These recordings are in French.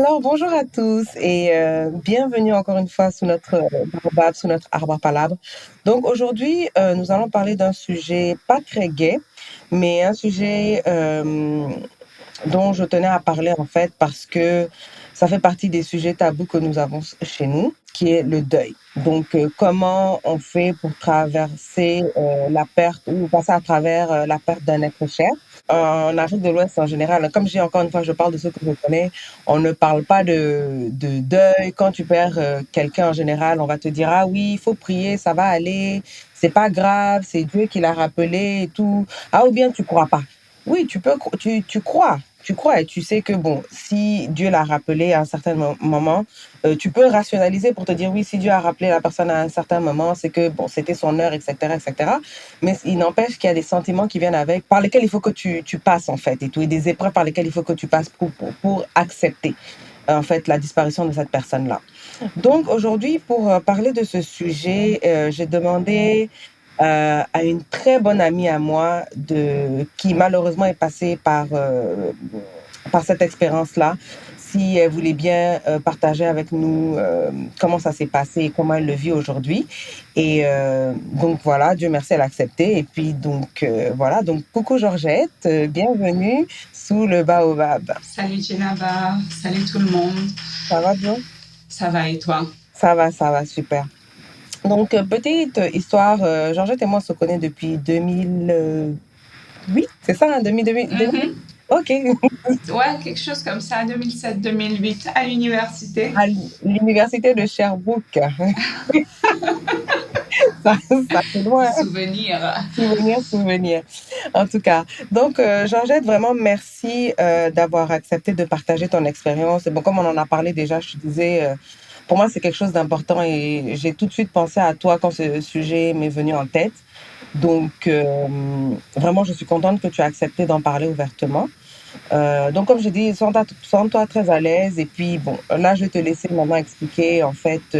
Alors, bonjour à tous et bienvenue encore une fois sous notre baobab, sous notre arbre à palabre. Donc aujourd'hui, nous allons parler d'un sujet pas très gai, mais un sujet dont je tenais à parler en fait parce que ça fait partie des sujets tabous que nous avons chez nous, qui est le deuil. Donc, comment on fait pour traverser la perte ou passer à travers la perte d'un être cher? En Afrique de l'Ouest en général, comme je dis encore une fois, je parle de ce que je connais, on ne parle pas de deuil. Quand tu perds quelqu'un en général, on va te dire, ah oui, il faut prier, ça va aller, c'est pas grave, c'est Dieu qui l'a rappelé et tout. Ah, ou bien tu crois pas. Oui, tu crois et tu sais que bon, si Dieu l'a rappelé à un certain moment, tu peux rationaliser pour te dire oui, si Dieu a rappelé la personne à un certain moment, c'est que bon, c'était son heure, etc., etc. Mais il n'empêche qu'il y a des sentiments qui viennent avec, par lesquels il faut que tu passes en fait, et tout, et des épreuves par lesquelles il faut que tu passes pour accepter en fait la disparition de cette personne-là. Donc aujourd'hui, pour parler de ce sujet, j'ai demandé à une très bonne amie à moi qui malheureusement est passée par cette expérience-là, si elle voulait bien partager avec nous comment ça s'est passé et comment elle le vit aujourd'hui. Et donc voilà, Dieu merci, elle a accepté. Et puis donc voilà, donc coucou Georgette, bienvenue sous le baobab. Salut Jenaba, salut tout le monde. Ça va bien? Ça va et toi? Ça va, super. Donc, petite histoire, Georgette et moi on se connaît depuis 2008, c'est ça, hein, 2008? Mhm. Ok. Ouais, quelque chose comme ça, 2007-2008, à l'université. À l'université de Sherbrooke. Ça fait loin, hein. Souvenir. Souvenir, souvenir. En tout cas, donc Georgette, vraiment merci d'avoir accepté de partager ton expérience. Et bon, comme on en a parlé déjà, je te disais, pour moi c'est quelque chose d'important et j'ai tout de suite pensé à toi quand ce sujet m'est venu en tête. Donc vraiment, je suis contente que tu as accepté d'en parler ouvertement. Donc comme je dis, sens-toi très à l'aise. Et puis bon, là je vais te laisser maintenant expliquer en fait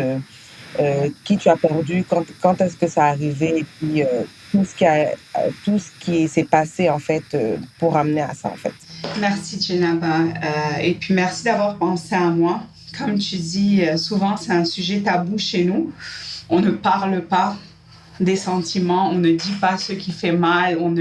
qui tu as perdu, quand est-ce que ça a arrivé, et puis tout ce qui s'est passé en fait pour amener à ça en fait. Merci Jenaba. Et puis merci d'avoir pensé à moi. Comme tu dis, souvent c'est un sujet tabou chez nous. On ne parle pas des sentiments, on ne dit pas ce qui fait mal, on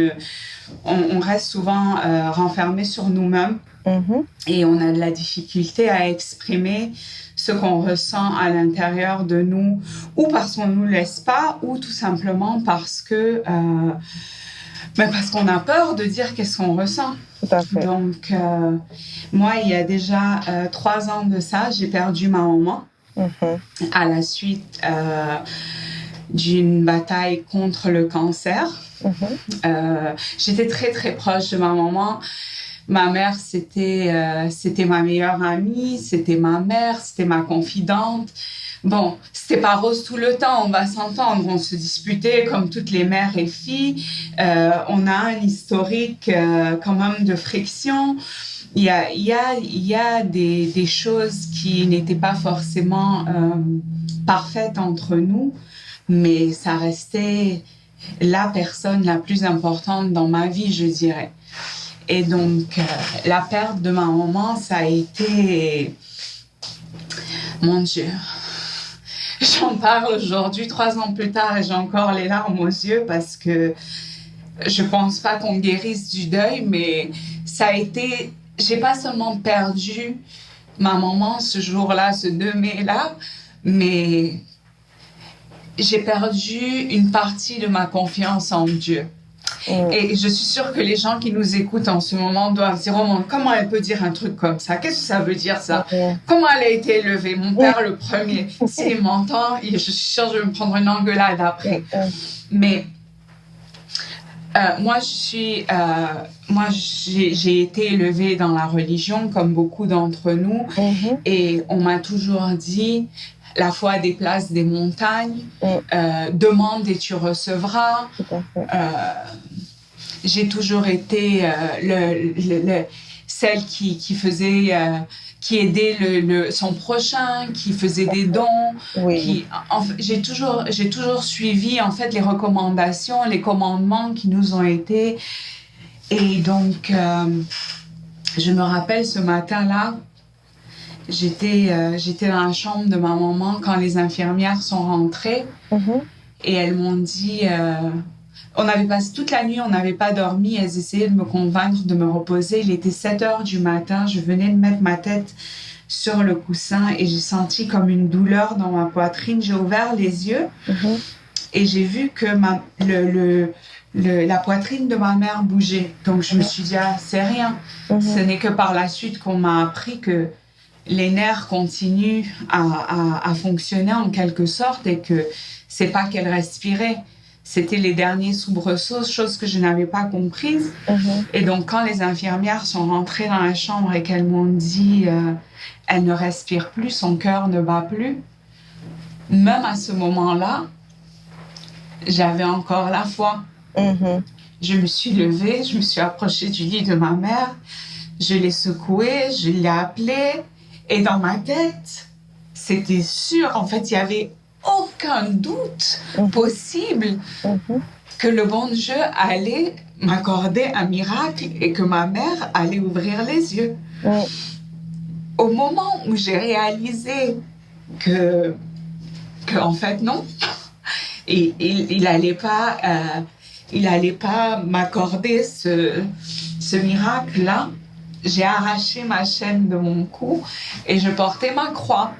reste souvent renfermé sur nous-mêmes. Mhm. Et on a de la difficulté à exprimer ce qu'on ressent à l'intérieur de nous, ou parce qu'on ne nous laisse pas, ou tout simplement parce qu'on a peur de dire qu'est-ce qu'on ressent. Tout à fait. Donc, moi, il y a déjà 3 ans de ça, j'ai perdu ma maman Mhm. à la suite d'une bataille contre le cancer. Mhm. J'étais très, très proche de ma maman. Ma mère, c'était ma meilleure amie, c'était ma mère, c'était ma confidente. Bon, c'était pas rose tout le temps, on va s'entendre. On se disputait comme toutes les mères et filles. On a un historique quand même de friction. Il y a des choses qui n'étaient pas forcément parfaites entre nous, mais ça restait la personne la plus importante dans ma vie, je dirais. Et donc, la perte de ma maman, ça a été... Mon Dieu. J'en parle aujourd'hui, 3 ans plus tard, et j'ai encore les larmes aux yeux parce que je pense pas qu'on guérisse du deuil, mais ça a été... J'ai pas seulement perdu ma maman ce jour-là, ce 2 mai-là, mais j'ai perdu une partie de ma confiance en Dieu. Mm. Et je suis sûre que les gens qui nous écoutent en ce moment doivent dire, oh, comment elle peut dire un truc comme ça? Qu'est-ce que ça veut dire ça? Mm. Comment elle a été élevée? Mon père le premier, s'il m'entend, je suis sûre que je vais me prendre une engueulade après. Mm. Mais moi, j'ai été élevée dans la religion comme beaucoup d'entre nous, Mhm. et on m'a toujours dit, la foi déplace des montagnes, Mm. demande et tu recevras. Tout à fait. J'ai toujours été celle qui aidait son prochain, qui faisait des dons, Oui. j'ai toujours suivi en fait les recommandations, les commandements qui nous ont été. Et donc je me rappelle ce matin-là, j'étais dans la chambre de ma maman quand les infirmières sont rentrées et elles m'ont dit... on avait passé toute la nuit, on n'avait pas dormi. Elles essayaient de me convaincre de me reposer. Il était 7 heures du matin. Je venais de mettre ma tête sur le coussin et j'ai senti comme une douleur dans ma poitrine. J'ai ouvert les yeux et j'ai vu que la poitrine de ma mère bougeait. Donc je me suis dit, ah, c'est rien. Ce n'est que par la suite qu'on m'a appris que les nerfs continuent à fonctionner en quelque sorte et que c'est pas qu'elle respirait. C'était les derniers soubresauts, chose que je n'avais pas comprise. Et donc, quand les infirmières sont rentrées dans la chambre et qu'elles m'ont dit elle ne respire plus, son cœur ne bat plus, même à ce moment-là, j'avais encore la foi. Je me suis levée, je me suis approchée du lit de ma mère, je l'ai secouée, je l'ai appelée, et dans ma tête, c'était sûr, en fait, il y avait aucun doute possible que le bon Dieu allait m'accorder un miracle et que ma mère allait ouvrir les yeux. Au moment où j'ai réalisé que en fait non, et il allait pas m'accorder ce miracle-là, j'ai arraché ma chaîne de mon cou et je portais ma croix.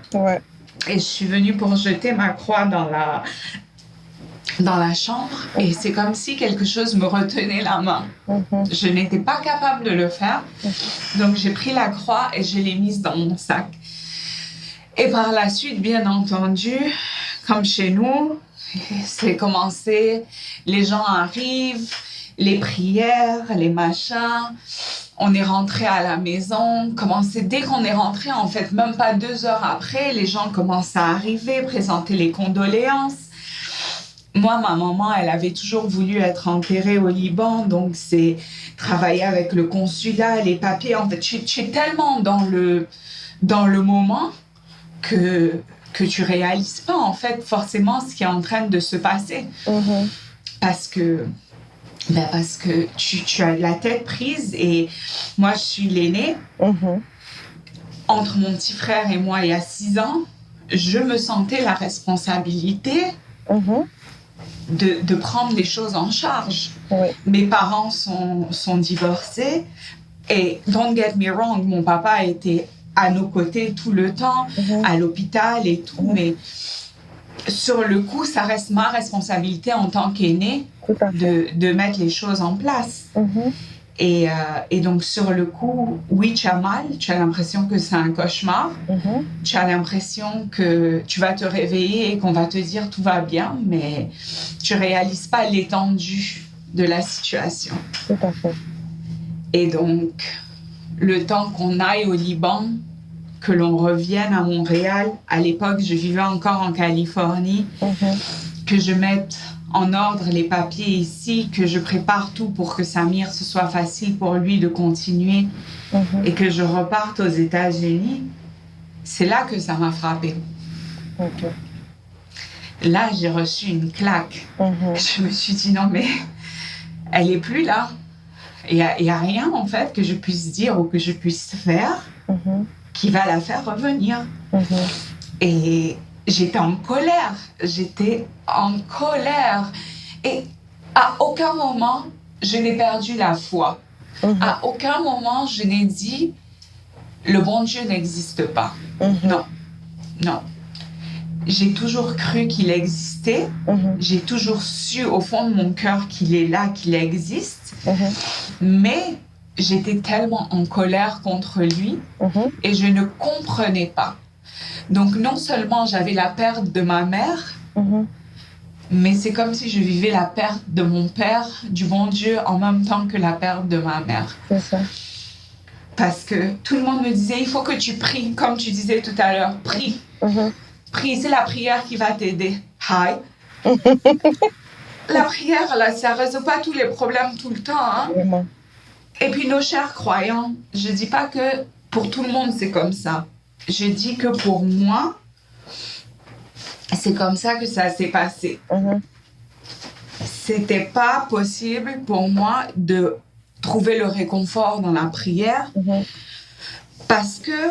Et je suis venue pour jeter ma croix dans la chambre et c'est comme si quelque chose me retenait la main. Je n'étais pas capable de le faire. Donc j'ai pris la croix et je l'ai mise dans mon sac. Et par la suite, bien entendu, comme chez nous, c'est commencé, les gens arrivent, les prières, les machins. On est rentré à la maison, dès qu'on est rentré, en fait, même pas 2 heures après, les gens commencent à arriver, présenter les condoléances. Moi, ma maman, elle avait toujours voulu être enterrée au Liban, donc c'est travailler avec le consulat, les papiers. En fait, je suis tellement dans le moment que tu réalises pas, en fait, forcément ce qui est en train de se passer. Parce que tu as la tête prise et moi, je suis l'aînée. Entre mon petit frère et moi, il y a 6 ans, je me sentais la responsabilité de prendre les choses en charge. Mes parents sont divorcés et don't get me wrong, mon papa était à nos côtés tout le temps, à l'hôpital et tout, mais sur le coup, ça reste ma responsabilité en tant qu'aînée de mettre les choses en place. Et donc, sur le coup, oui, tu as mal, tu as l'impression que c'est un cauchemar, tu as l'impression que tu vas te réveiller et qu'on va te dire tout va bien, mais tu réalises pas l'étendue de la situation. Et donc, le temps qu'on aille au Liban, que l'on revienne à Montréal, à l'époque, je vivais encore en Californie, que je mette en ordre les papiers ici, que je prépare tout pour que Samir, ce soit facile pour lui de continuer et que je reparte aux États-Unis, c'est là que ça m'a frappée. Là, j'ai reçu une claque. Je me suis dit, non, mais elle est plus là. Il y a rien, en fait, que je puisse dire ou que je puisse faire qui va la faire revenir. Et j'étais en colère. Et à aucun moment, je n'ai perdu la foi. À aucun moment, je n'ai dit, le bon Dieu n'existe pas. Non. J'ai toujours cru qu'il existait. J'ai toujours su au fond de mon cœur qu'il est là, qu'il existe. Mais j'étais tellement en colère contre lui et je ne comprenais pas. Donc non seulement j'avais la perte de ma mère, mais c'est comme si je vivais la perte de mon père, du bon Dieu, en même temps que la perte de ma mère. C'est ça. Parce que tout le monde me disait, il faut que tu pries, comme tu disais tout à l'heure, prie. Prie, c'est la prière qui va t'aider. Hi. La prière, là, ça ne résout pas tous les problèmes tout le temps. Hein? Et puis nos chers croyants, je ne dis pas que pour tout le monde c'est comme ça. Je dis que pour moi, c'est comme ça que ça s'est passé. C'était pas possible pour moi de trouver le réconfort dans la prière parce que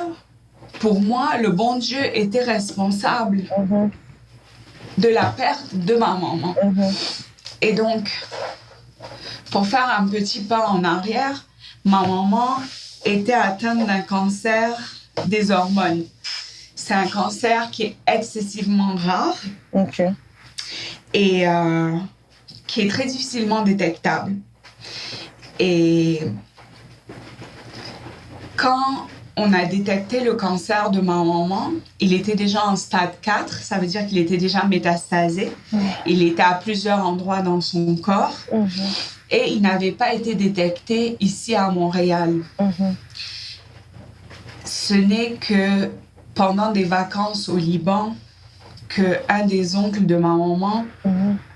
pour moi, le bon Dieu était responsable de la perte de ma maman. Et donc, pour faire un petit pas en arrière, ma maman était atteinte d'un cancer des hormones. C'est un cancer qui est excessivement rare et qui est très difficilement détectable. Et quand on a détecté le cancer de ma maman, il était déjà en stade 4, ça veut dire qu'il était déjà métastasé. Il était à plusieurs endroits dans son corps et il n'avait pas été détecté ici à Montréal. Ce n'est que pendant des vacances au Liban qu'un des oncles de ma maman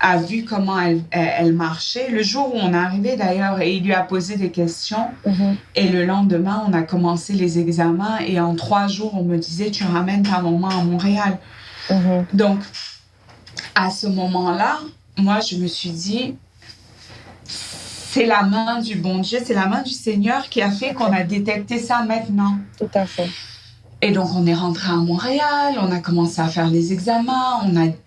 a vu comment elle marchait. Le jour où on est arrivé d'ailleurs, et il lui a posé des questions. Et le lendemain, on a commencé les examens. Et en 3 jours, on me disait, tu ramènes ta maman à Montréal. Donc, à ce moment-là, moi, je me suis dit, c'est la main du bon Dieu, c'est la main du Seigneur qui a fait qu'on a détecté ça maintenant. Tout à fait. Et donc, on est rentré à Montréal, on a commencé à faire les examens,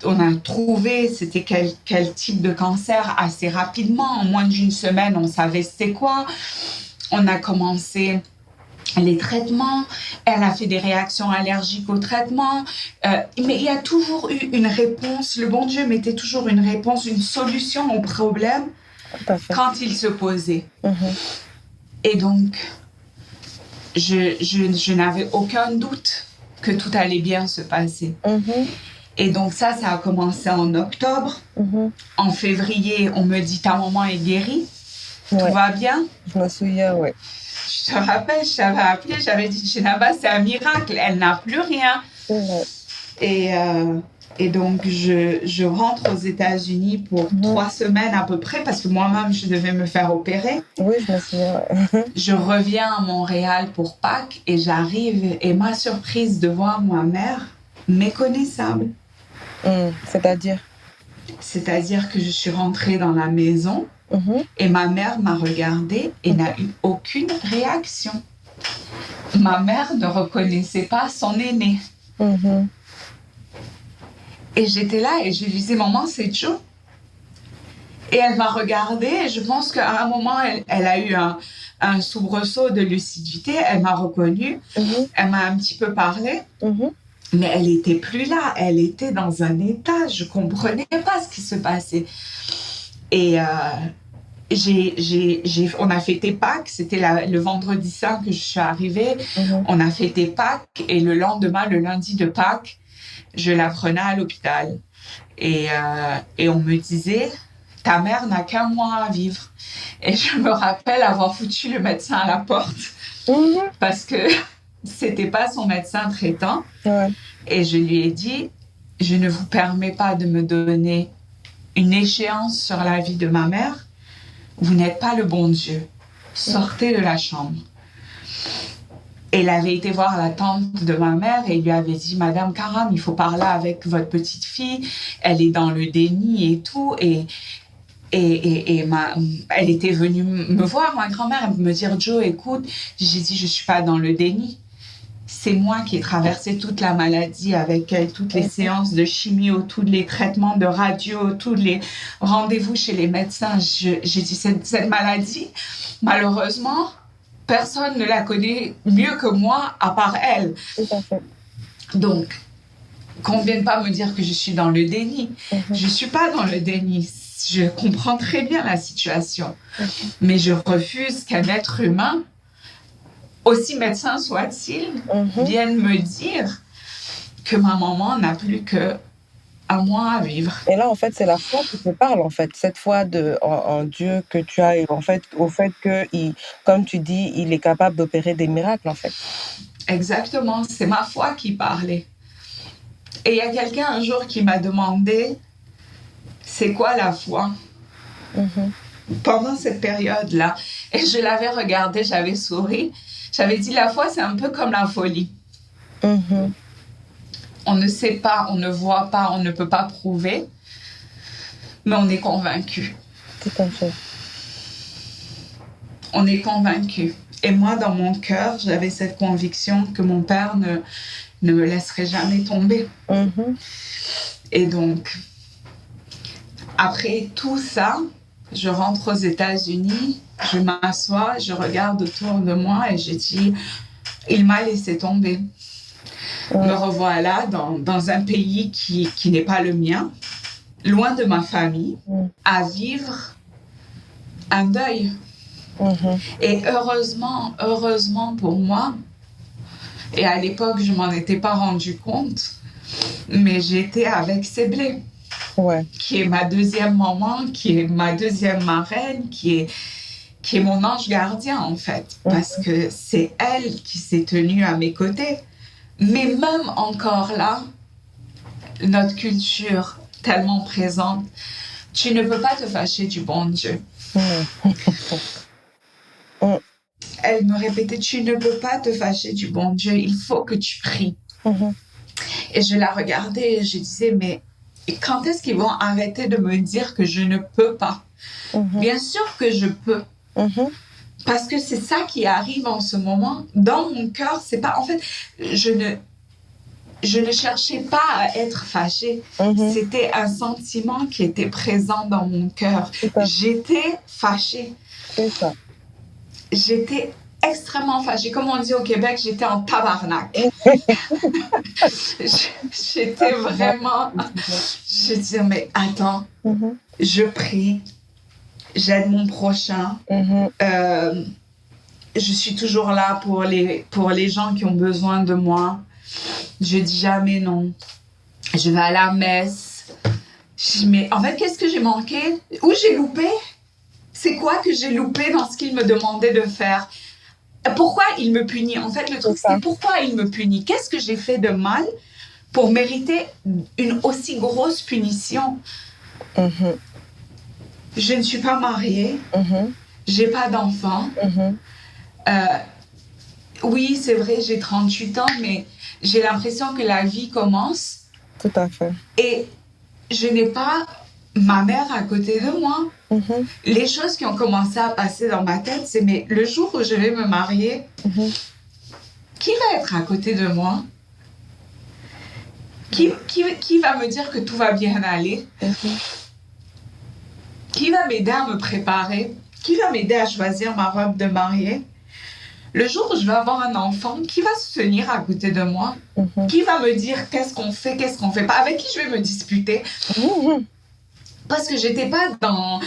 on a trouvé c'était quel type de cancer assez rapidement. En moins d'une semaine, on savait c'était quoi. On a commencé les traitements, elle a fait des réactions allergiques aux traitements, mais il y a toujours eu une réponse. Le bon Dieu mettait toujours une réponse, une solution au problème quand il se posait. Et donc, je n'avais aucun doute que tout allait bien se passer. Et donc ça a commencé en octobre. En février, on me dit, ta maman est guérie, tout va bien. Je me souviens, Je te rappelle, je t'avais appelé, j'avais dit, Jenaba, c'est un miracle, elle n'a plus rien. Et donc, je rentre aux États-Unis pour 3 semaines à peu près, parce que moi-même, je devais me faire opérer. Oui, je me souviens. Je reviens à Montréal pour Pâques et j'arrive, et ma surprise de voir ma mère méconnaissable. C'est-à-dire? C'est-à-dire que je suis rentrée dans la maison et ma mère m'a regardée et n'a eu aucune réaction. Ma mère ne reconnaissait pas son aîné. Et j'étais là et je lui disais, maman, c'est Joe. Et elle m'a regardée et je pense qu'à un moment, elle a eu un soubresaut de lucidité. Elle m'a reconnue, elle m'a un petit peu parlé, mais elle n'était plus là. Elle était dans un état, je ne comprenais pas ce qui se passait. Et on a fêté Pâques, c'était le vendredi saint que je suis arrivée. On a fêté Pâques et le lendemain, le lundi de Pâques, je la prenais à l'hôpital. Et on me disait, ta mère n'a qu'1 mois à vivre. Et je me rappelle avoir foutu le médecin à la porte parce que c'était pas son médecin traitant. Et je lui ai dit, je ne vous permets pas de me donner une échéance sur la vie de ma mère. Vous n'êtes pas le bon Dieu. Sortez de la chambre. Et il avait été voir la tante de ma mère et il lui avait dit, Madame Karam, il faut parler avec votre petite fille. Elle est dans le déni et tout. Et elle était venue me voir, ma grand-mère, me dire, Joe, écoute, j'ai dit, je ne suis pas dans le déni. C'est moi qui ai traversé toute la maladie avec elle, toutes les séances de chimio, tous les traitements de radio, tous les rendez-vous chez les médecins. J'ai dit, cette maladie, malheureusement, personne ne la connaît mieux que moi, à part elle. Donc, qu'on ne vienne pas me dire que je suis dans le déni. Je ne suis pas dans le déni. Je comprends très bien la situation. Mais je refuse qu'un être humain, aussi médecin soit-il, vienne me dire que ma maman n'a plus que 1 mois à vivre. Et là, en fait, c'est la foi qui te parle, en fait. Cette foi en Dieu que tu as, en fait, au fait que, comme tu dis, il est capable d'opérer des miracles, en fait. Exactement, c'est ma foi qui parlait. Et il y a quelqu'un un jour qui m'a demandé, c'est quoi la foi? Pendant cette période-là. Et je l'avais regardé, j'avais souri. J'avais dit, la foi, c'est un peu comme la folie. On ne sait pas, on ne voit pas, on ne peut pas prouver, mais on est convaincu. Tout à fait. on est convaincu. Et moi, dans mon cœur, j'avais cette conviction que mon père ne me laisserait jamais tomber. Et donc, après tout ça, je rentre aux États-Unis, je m'assois, je regarde autour de moi et je dis, il m'a laissé tomber. Me revoilà dans un pays qui n'est pas le mien, loin de ma famille, à vivre un deuil. Et heureusement pour moi, et à l'époque, je m'en étais pas rendu compte, mais j'étais avec Séblé, qui est ma deuxième maman, qui est ma deuxième marraine, qui est mon ange gardien, en fait, parce que c'est elle qui s'est tenue à mes côtés. Mais même encore là, notre culture tellement présente, tu ne peux pas te fâcher du bon Dieu. Elle me répétait, tu ne peux pas te fâcher du bon Dieu, il faut que tu pries. Et je la regardais et je disais, mais quand est-ce qu'ils vont arrêter de me dire que je ne peux pas? Bien sûr que je peux. Parce que c'est ça qui arrive en ce moment. Dans mon cœur, c'est pas... En fait, je ne cherchais pas à être fâchée. C'était un sentiment qui était présent dans mon cœur. J'étais fâchée. C'est ça. J'étais extrêmement fâchée. Comme on dit au Québec, j'étais en tabarnak. J'étais vraiment... Je disais, mais attends, je prie, j'aide mon prochain. Je suis toujours là pour les gens qui ont besoin de moi. Je dis jamais non. Je vais à la messe. Mais en fait, qu'est-ce que j'ai manqué? Où j'ai loupé? C'est quoi que j'ai loupé dans ce qu'il me demandait de faire? Pourquoi il me punit? En fait, le truc, c'est pourquoi il me punit? Qu'est-ce que j'ai fait de mal pour mériter une aussi grosse punition? Je ne suis pas mariée. J'ai pas d'enfant. Oui, c'est vrai, j'ai 38 ans, mais j'ai l'impression que la vie commence. Tout à fait. Et je n'ai pas ma mère à côté de moi. Les choses qui ont commencé à passer dans ma tête, c'est mais le jour où je vais me marier, qui va être à côté de moi? Qui va me dire que tout va bien aller? Qui va m'aider à me préparer? Qui va m'aider à choisir ma robe de mariée? Le jour où je vais avoir un enfant, qui va se tenir à côté de moi? Qui va me dire qu'est-ce qu'on fait pas? Avec qui je vais me disputer? Parce que j'étais pas dans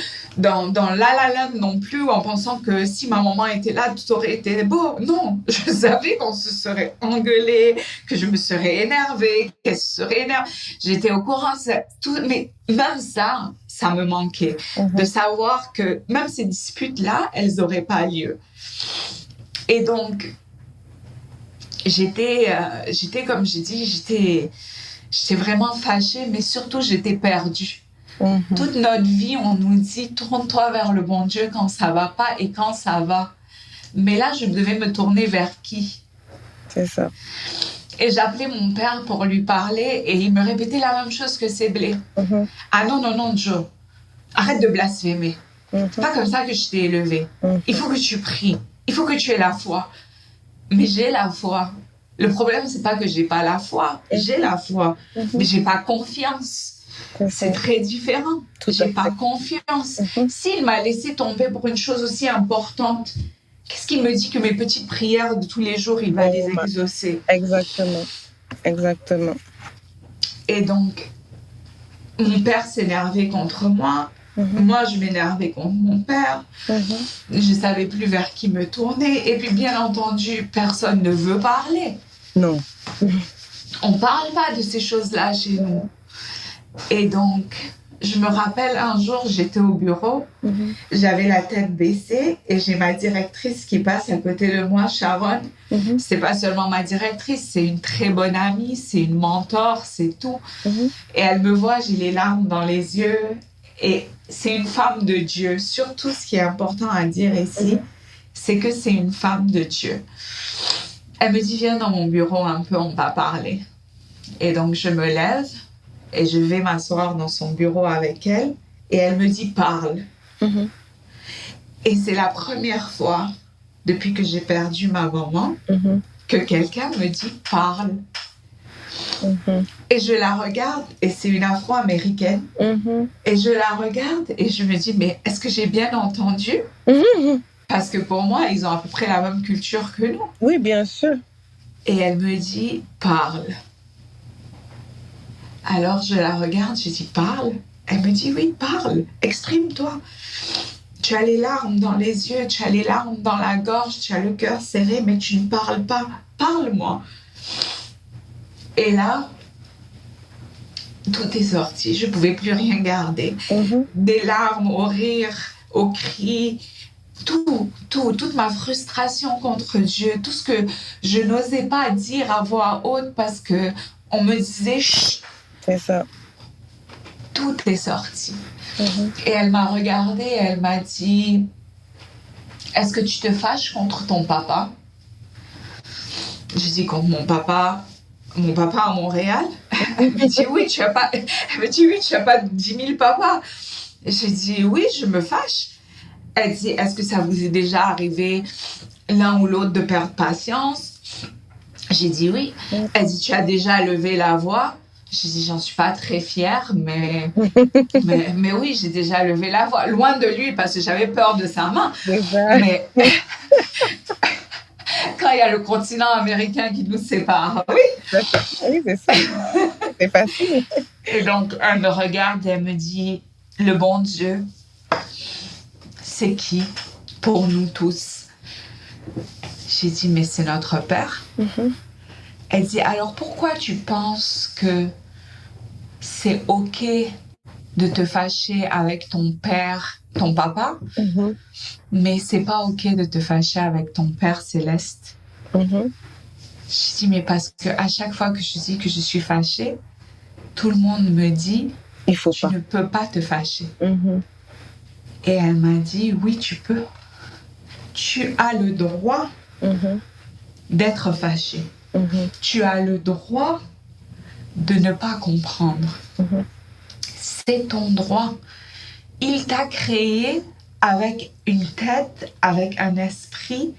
la land non plus, en pensant que si ma maman était là, tout aurait été beau. Non, je savais qu'on se serait engueulé, que je me serais énervée, qu'elle se serait énervée. J'étais au courant, mais même ça me manquait. De savoir que même ces disputes-là, elles n'auraient pas lieu. Et donc, j'étais comme j'ai dit, j'étais vraiment fâchée, mais surtout, j'étais perdue. Toute notre vie, on nous dit « Tourne-toi vers le bon Dieu quand ça va pas et quand ça va. » Mais là, je devais me tourner vers qui? C'est ça. Et j'appelais mon père pour lui parler et il me répétait la même chose que Séblé. Ah non, Joe, arrête de blasphémer. C'est pas comme ça que je t'ai élevé. Il faut que tu pries. Il faut que tu aies la foi. Mais j'ai la foi. Le problème, c'est pas que j'ai pas la foi. J'ai la foi. Mais j'ai pas confiance. C'est très différent. J'ai pas confiance. S'il m'a laissé tomber pour une chose aussi importante, qu'est-ce qu'il me dit que mes petites prières de tous les jours, il va les exaucer? Exactement. Et donc, mon père s'énervait contre moi. Moi, je m'énervais contre mon père. Je savais plus vers qui me tourner. Et puis, bien entendu, personne ne veut parler. Non. On parle pas de ces choses-là chez nous. Et donc, je me rappelle un jour, j'étais au bureau, j'avais la tête baissée et j'ai ma directrice qui passe à côté de moi, Sharon. C'est pas seulement ma directrice, c'est une très bonne amie, c'est une mentor, c'est tout. Et elle me voit, j'ai les larmes dans les yeux. Et c'est une femme de Dieu. Surtout, ce qui est important à dire ici, c'est que c'est une femme de Dieu. Elle me dit, viens dans mon bureau un peu, on va parler. Et donc, je me lève. Et je vais m'asseoir dans son bureau avec elle. Et elle me dit, parle. Et c'est la première fois depuis que j'ai perdu ma maman que quelqu'un me dit parle. Et je la regarde, et c'est une afro-américaine, et je la regarde et je me dis, mais est-ce que j'ai bien entendu? Parce que pour moi, ils ont à peu près la même culture que nous. Oui, bien sûr. Et elle me dit, parle. Alors je la regarde, je dis, parle. Elle me dit, oui, parle, exprime-toi. Tu as les larmes dans les yeux, tu as les larmes dans la gorge, tu as le cœur serré, mais tu ne parles pas. Parle-moi. Et là, tout est sorti. Je ne pouvais plus rien garder. Des larmes, au rire, aux cris, toute ma frustration contre Dieu, tout ce que je n'osais pas dire à voix haute parce que on me disait chut. C'est ça. Tout est sorti. Et elle m'a regardée et elle m'a dit, est-ce que tu te fâches contre ton papa? J'ai dit, contre mon papa à Montréal? Elle me dit, oui, tu as pas, elle me dit, oui, tu as pas 10 000 papas. J'ai dit, oui, je me fâche. Elle dit, est-ce que ça vous est déjà arrivé l'un ou l'autre de perdre patience? J'ai dit oui. Elle dit, tu as déjà levé la voix? J'ai dit, j'en suis pas très fière, mais oui, j'ai déjà levé la voix. Loin de lui, parce que j'avais peur de sa main. Mais quand il y a le continent américain qui nous sépare, oui. Oui, c'est ça. C'est facile. Et donc, elle me regarde et elle me dit, le bon Dieu, c'est qui pour nous tous? J'ai dit, mais c'est notre Père. Elle dit, alors pourquoi tu penses que c'est OK de te fâcher avec ton père, ton papa, mais c'est pas OK de te fâcher avec ton Père céleste? Je dis, mais parce que à chaque fois que je dis que je suis fâchée, tout le monde me dit, tu ne peux pas te fâcher. Et elle m'a dit, oui, tu peux. Tu as le droit d'être fâché. Tu as le droit de ne pas comprendre. C'est ton droit. Il t'a créé avec une tête, avec un esprit,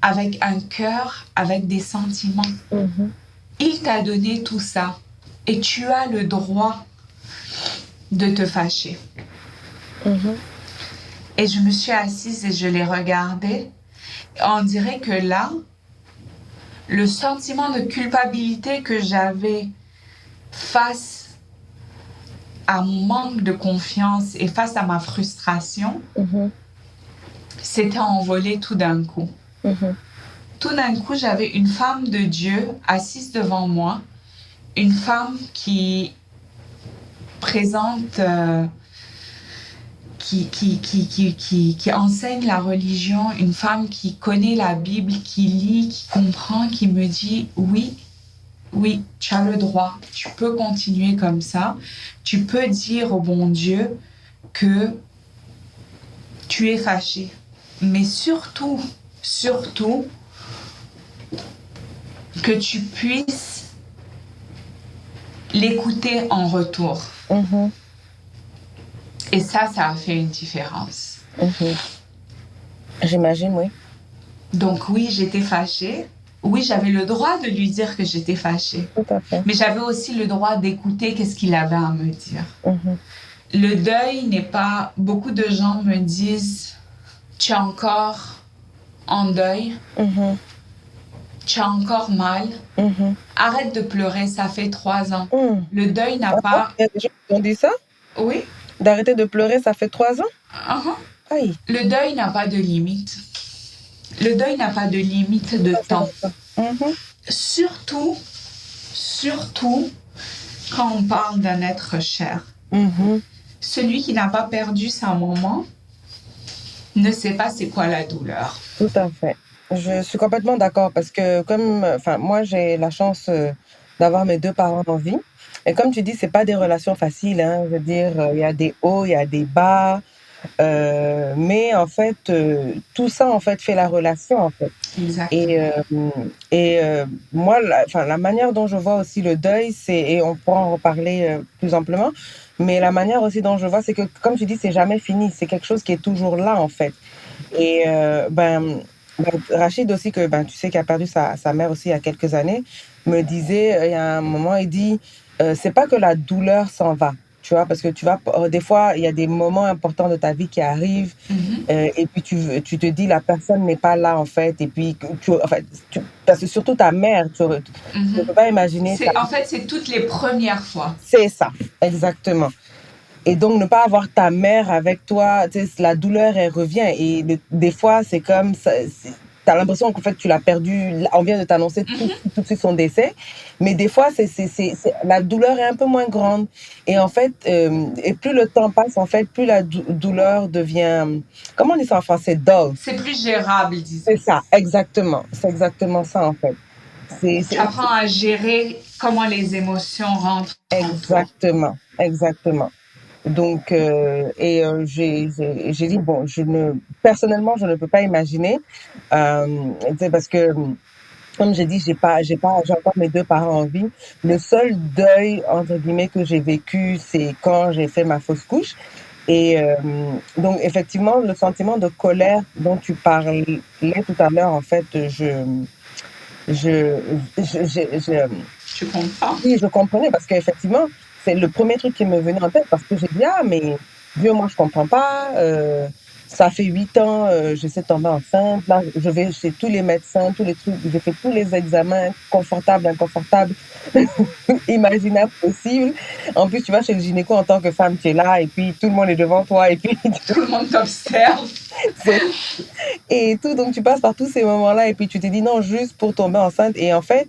avec un cœur, avec des sentiments. Il t'a donné tout ça. Et tu as le droit de te fâcher. Et je me suis assise et je l'ai regardé. On dirait que là, le sentiment de culpabilité que j'avais face à mon manque de confiance et face à ma frustration, s'était envolé tout d'un coup. Tout d'un coup, j'avais une femme de Dieu assise devant moi, une femme qui présente, qui enseigne la religion, une femme qui connaît la Bible, qui lit, qui comprend, qui me dit oui, tu as le droit, tu peux continuer comme ça, tu peux dire au bon Dieu que tu es fâché, mais surtout, que tu puisses l'écouter en retour. Et ça a fait une différence. J'imagine, oui. Donc oui, j'étais fâchée. Oui, j'avais le droit de lui dire que j'étais fâchée. Tout à fait. Mais j'avais aussi le droit d'écouter qu'est-ce qu'il avait à me dire. Le deuil n'est pas... Beaucoup de gens me disent, tu es encore en deuil. Tu as encore mal. Arrête de pleurer, ça fait 3 ans. Le deuil n'a pas... Il y a des gens qui ont dit ça? Oui. D'arrêter de pleurer, ça fait 3 ans? Aïe. Le deuil n'a pas de limite. Le deuil n'a pas de limite de temps. Surtout quand on parle d'un être cher. Celui qui n'a pas perdu sa maman ne sait pas c'est quoi la douleur. Tout à fait. Je suis complètement d'accord parce que moi j'ai la chance d'avoir mes 2 parents en vie. Et comme tu dis, c'est pas des relations faciles, hein. Je veux dire, il y a des hauts, il y a des bas. Mais en fait, tout ça en fait fait la relation en fait. Exactement. Et moi, la manière dont je vois aussi le deuil, et on pourra en reparler plus amplement, mais la manière aussi dont je vois, c'est que comme tu dis, c'est jamais fini, c'est quelque chose qui est toujours là en fait. Et Rachid aussi, que tu sais, qui a perdu sa mère aussi il y a quelques années, me disait, il y a un moment, il dit, c'est pas que la douleur s'en va, tu vois, parce que des fois, il y a des moments importants de ta vie qui arrivent, Mhm. et puis tu te dis, la personne n'est pas là, en fait, et puis, en fait, parce que surtout ta mère, tu ne peux Mhm. pas imaginer ta... En fait, c'est toutes les premières fois. C'est ça, exactement. Et donc, ne pas avoir ta mère avec toi, tu sais, la douleur, elle revient. Et des fois, c'est comme ça, t'as l'impression qu'en fait, tu l'as perdu, on vient de t'annoncer Mhm. tout de suite son décès. Mais des fois, la douleur est un peu moins grande. Et en fait, et plus le temps passe, en fait, plus la douleur devient, comment on dit ça en français? Dull. C'est plus gérable, C'est disons. ça, exactement. C'est exactement ça, en fait. Tu apprends à gérer comment les émotions rentrent en toi. Exactement, exactement. Donc, j'ai dit, bon, personnellement, je ne peux pas imaginer, tu sais, parce que, comme j'ai dit, j'ai encore mes deux parents en vie. Le seul deuil, entre guillemets, que j'ai vécu, c'est quand j'ai fait ma fausse couche. Et donc, effectivement, le sentiment de colère dont tu parlais tout à l'heure, en fait, je, Tu comprends? oui, je comprenais parce qu'effectivement, c'est le premier truc qui me venait en tête parce que j'ai dit, ah, mais Dieu, moi, je comprends pas. Ça fait 8 ans, j'essaie de tomber enceinte. Là, je vais chez tous les médecins, tous les trucs, j'ai fait tous les examens confortables, inconfortables, imaginables, possibles. En plus, tu vas chez le gynéco en tant que femme, tu es là et puis tout le monde est devant toi et puis Tout le monde t'observe. c'est et tout. Donc, tu passes par tous ces moments-là et puis tu te dis non, juste pour tomber enceinte. Et en fait,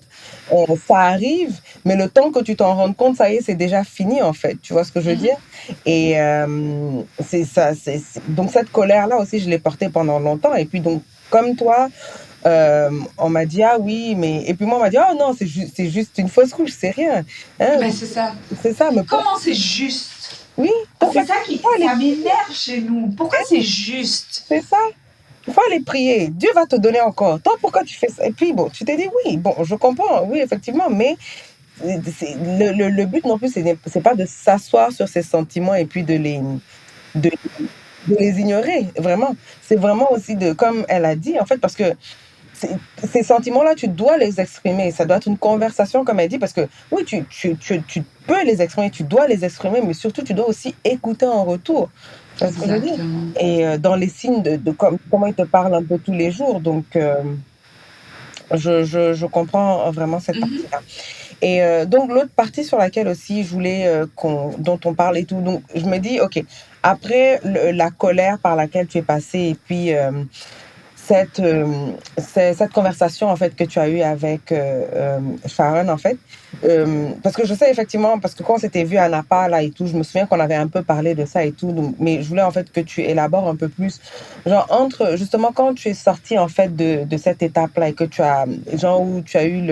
ça arrive, mais le temps que tu t'en rendes compte, ça y est, c'est déjà fini, en fait. Tu vois ce que je veux dire? Mhm. Et c'est ça. Donc, cette colère-là aussi, je l'ai portée pendant longtemps. Et puis, donc, comme toi, on m'a dit, ah oui, mais. Et puis, moi, on m'a dit, oh non, c'est juste une fausse couche, c'est rien. Hein? Mais c'est ça. C'est ça, mais Comment c'est juste? oui, C'est pourquoi ça tu qui, peux aller ça m'énerve chez nous. Pourquoi c'est juste? c'est ça. Il faut aller prier. Dieu va te donner encore. Toi, pourquoi tu fais ça? Et puis, bon, tu t'es dit, oui, bon, je comprends, oui, effectivement, mais le but non plus, c'est pas de s'asseoir sur ses sentiments et puis de, de les ignorer, vraiment. C'est vraiment aussi comme elle a dit, en fait, parce que c'est- ces sentiments-là, tu dois les exprimer. Ça doit être une conversation, comme elle dit, parce que oui, tu peux les exprimer, tu dois les exprimer, mais surtout, tu dois aussi écouter en retour. Tu vois ce que je veux dire? Exactement. Et dans les signes comment ils te parlent un peu tous les jours. Donc, je comprends vraiment cette Mhm. partie-là. Et donc, l'autre partie sur laquelle aussi je voulais dont on parle et tout, donc je me dis, OK, après la colère par laquelle tu es passée et puis cette, cette conversation en fait que tu as eue avec Sharon en fait. Parce que je sais effectivement, parce que quand on s'était vu à Napa là et tout, je me souviens qu'on avait un peu parlé de ça et tout, donc, mais je voulais en fait que tu élabores un peu plus, genre entre justement quand tu es sorti en fait de cette étape là et que tu as, genre où tu as eu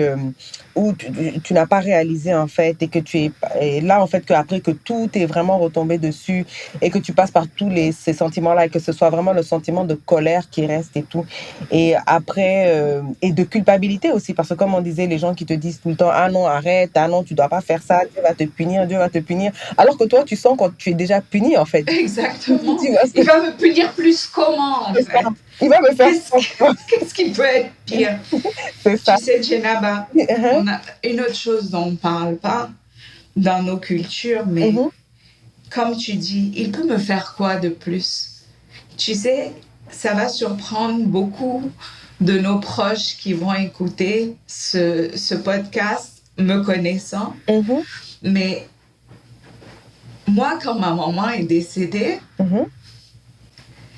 où tu n'as pas réalisé en fait et que tu es et là en fait que après que tout est vraiment retombé dessus et que tu passes par ces sentiments là et que ce soit vraiment le sentiment de colère qui reste et tout. Et après, et de culpabilité aussi, parce que comme on disait, les gens qui te disent tout le temps, ah non, arrête, ah non, tu dois pas faire ça, Dieu va te punir, Dieu va te punir. Alors que toi, tu sens quand tu es déjà puni, en fait. Exactement. Tu vois ce que Il va me punir plus comment, en c'est ça? fait? Il va me faire ça. Qu'est-ce qui peut être pire? C'est ça. Tu sais, Jenaba, Mhm, on a une autre chose dont on ne parle pas dans nos cultures, mais mhm, comme tu dis, il peut me faire quoi de plus? Tu sais, ça va surprendre beaucoup de nos proches qui vont écouter ce podcast, me connaissant. mhm, Mais moi, quand ma maman est décédée, mhm,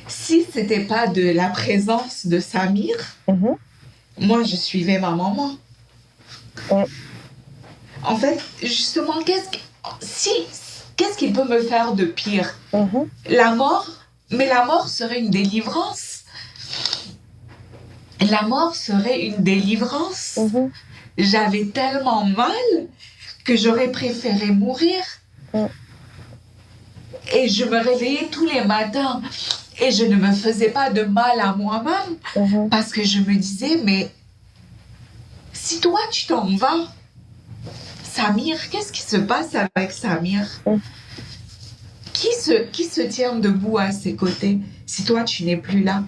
si c'était pas de la présence de Samir, mhm, moi, je suivais ma maman. mhm, En fait, justement, qu'est-ce qu'il peut me faire de pire? mhm, La mort, mais la mort serait une délivrance. La mort serait une délivrance. mhm, J'avais tellement mal que j'aurais préféré mourir. mhm, Et je me réveillais tous les matins et je ne me faisais pas de mal à moi-même mhm, parce que je me disais, mais si toi tu t'en vas, Samir, qu'est-ce qui se passe avec Samir? mhm. qui se tient debout à ses côtés si toi, tu n'es plus là?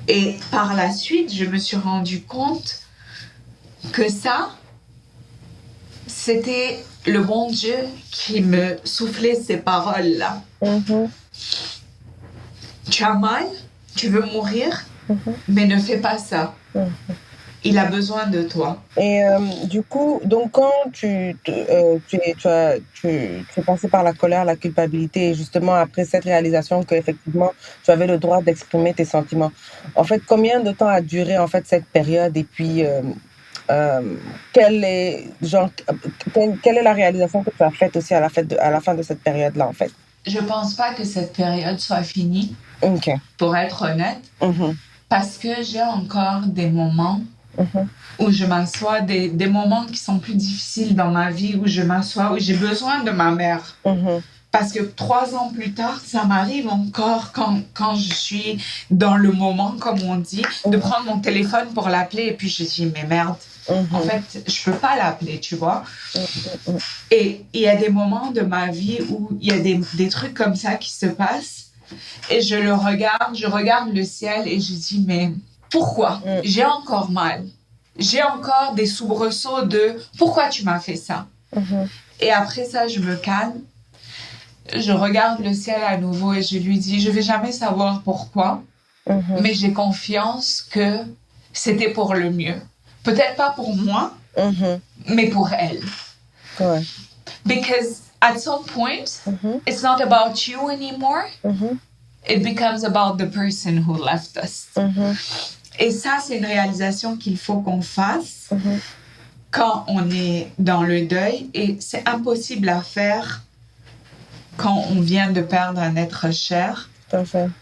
Et par la suite, je me suis rendu compte que ça, c'était le bon Dieu qui me soufflait ces paroles-là. Tu as mal, tu veux mourir, mais ne fais pas ça. Il a besoin de toi. Et du coup, donc quand tu es passé par la colère, la culpabilité, et justement après cette réalisation qu'effectivement tu avais le droit d'exprimer tes sentiments, en fait, combien de temps a duré en fait cette période et puis quelle est la réalisation que tu as faite aussi à la fin de cette période-là en fait? Je pense pas que cette période soit finie, Ok. pour être honnête, parce que j'ai encore des moments où je m'assois, des moments qui sont plus difficiles dans ma vie, où je m'assois, où j'ai besoin de ma mère. Parce que 3 ans plus tard, ça m'arrive encore quand je suis dans le moment, comme on dit, de prendre mon téléphone pour l'appeler et puis je dis, mais merde, en fait, je peux pas l'appeler, tu vois. Et il y a des moments de ma vie où il y a des trucs comme ça qui se passent et je regarde le ciel et je dis, mais pourquoi? J'ai encore mal. J'ai encore des soubresauts de pourquoi tu m'as fait ça? Et après ça, je me calme. Je regarde le ciel à nouveau et je lui dis, je vais jamais savoir pourquoi, mais j'ai confiance que c'était pour le mieux. Peut-être pas pour moi, mais pour elle. Ouais. Because at some point, it's not about you anymore. It becomes about the person who left us. Et ça, c'est une réalisation qu'il faut qu'on fasse quand on est dans le deuil. Et c'est impossible à faire quand on vient de perdre un être cher.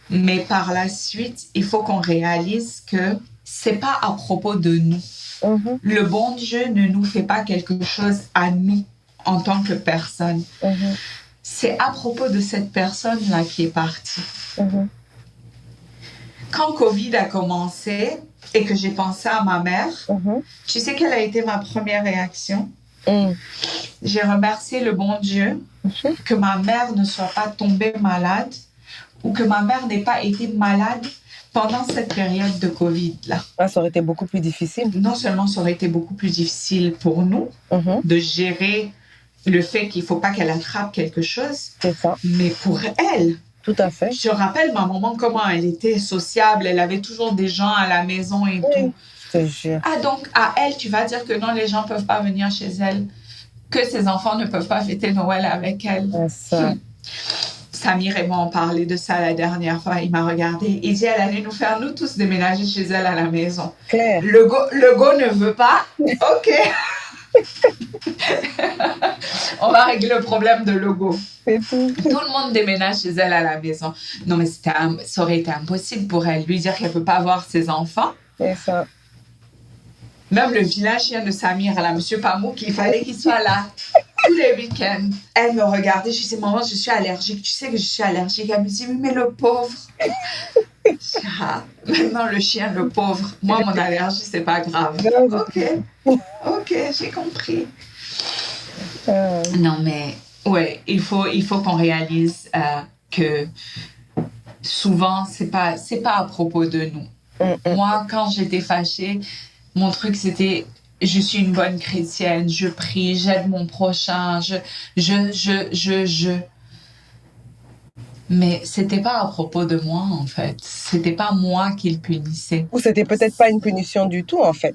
Mais par la suite, il faut qu'on réalise que c'est pas à propos de nous. Le bon Dieu ne nous fait pas quelque chose à nous en tant que personne. C'est à propos de cette personne-là qui est partie. Quand Covid a commencé et que j'ai pensé à ma mère, tu sais quelle a été ma première réaction? J'ai remercié le bon Dieu que ma mère ne soit pas tombée malade ou que ma mère n'ait pas été malade pendant cette période de Covid-là. Ah, ça aurait été beaucoup plus difficile. Non seulement ça aurait été beaucoup plus difficile pour nous de gérer le fait qu'il ne faut pas qu'elle attrape quelque chose, c'est ça, mais pour elle. Tout à fait. Je rappelle ma maman comment elle était sociable, elle avait toujours des gens à la maison et tout. Je te jure. Ah donc à elle, tu vas dire que non, les gens ne peuvent pas venir chez elle, que ses enfants ne peuvent pas fêter Noël avec elle. Ça. Samir et moi on parlait de ça la dernière fois, il m'a regardé, il dit elle allait nous faire nous tous déménager chez elle à la maison. Claire. Le go ne veut pas, ok. On va régler le problème de Logo. C'est tout. Tout le monde déménage chez elle à la maison. Non, mais ça aurait été impossible pour elle. Lui dire qu'elle ne peut pas voir ses enfants. C'est ça. Même le vilain chien de Samir, là, Monsieur Pamouk, il fallait qu'il soit là tous les week-ends. Elle me regardait, je disais, maman, je suis allergique. Tu sais que je suis allergique. Elle me dit, mais le pauvre. Ah, maintenant, le chien, le pauvre. Moi, mon allergie, c'est pas grave. Ok, j'ai compris. Non, mais ouais, il faut qu'on réalise que souvent, c'est pas à propos de nous. Moi, quand j'étais fâchée, mon truc, c'était je suis une bonne chrétienne, je prie, j'aide mon prochain, je. Mais c'était pas à propos de moi, en fait. C'était pas moi qui le punissais. Ou c'était peut-être pas une punition du tout, en fait.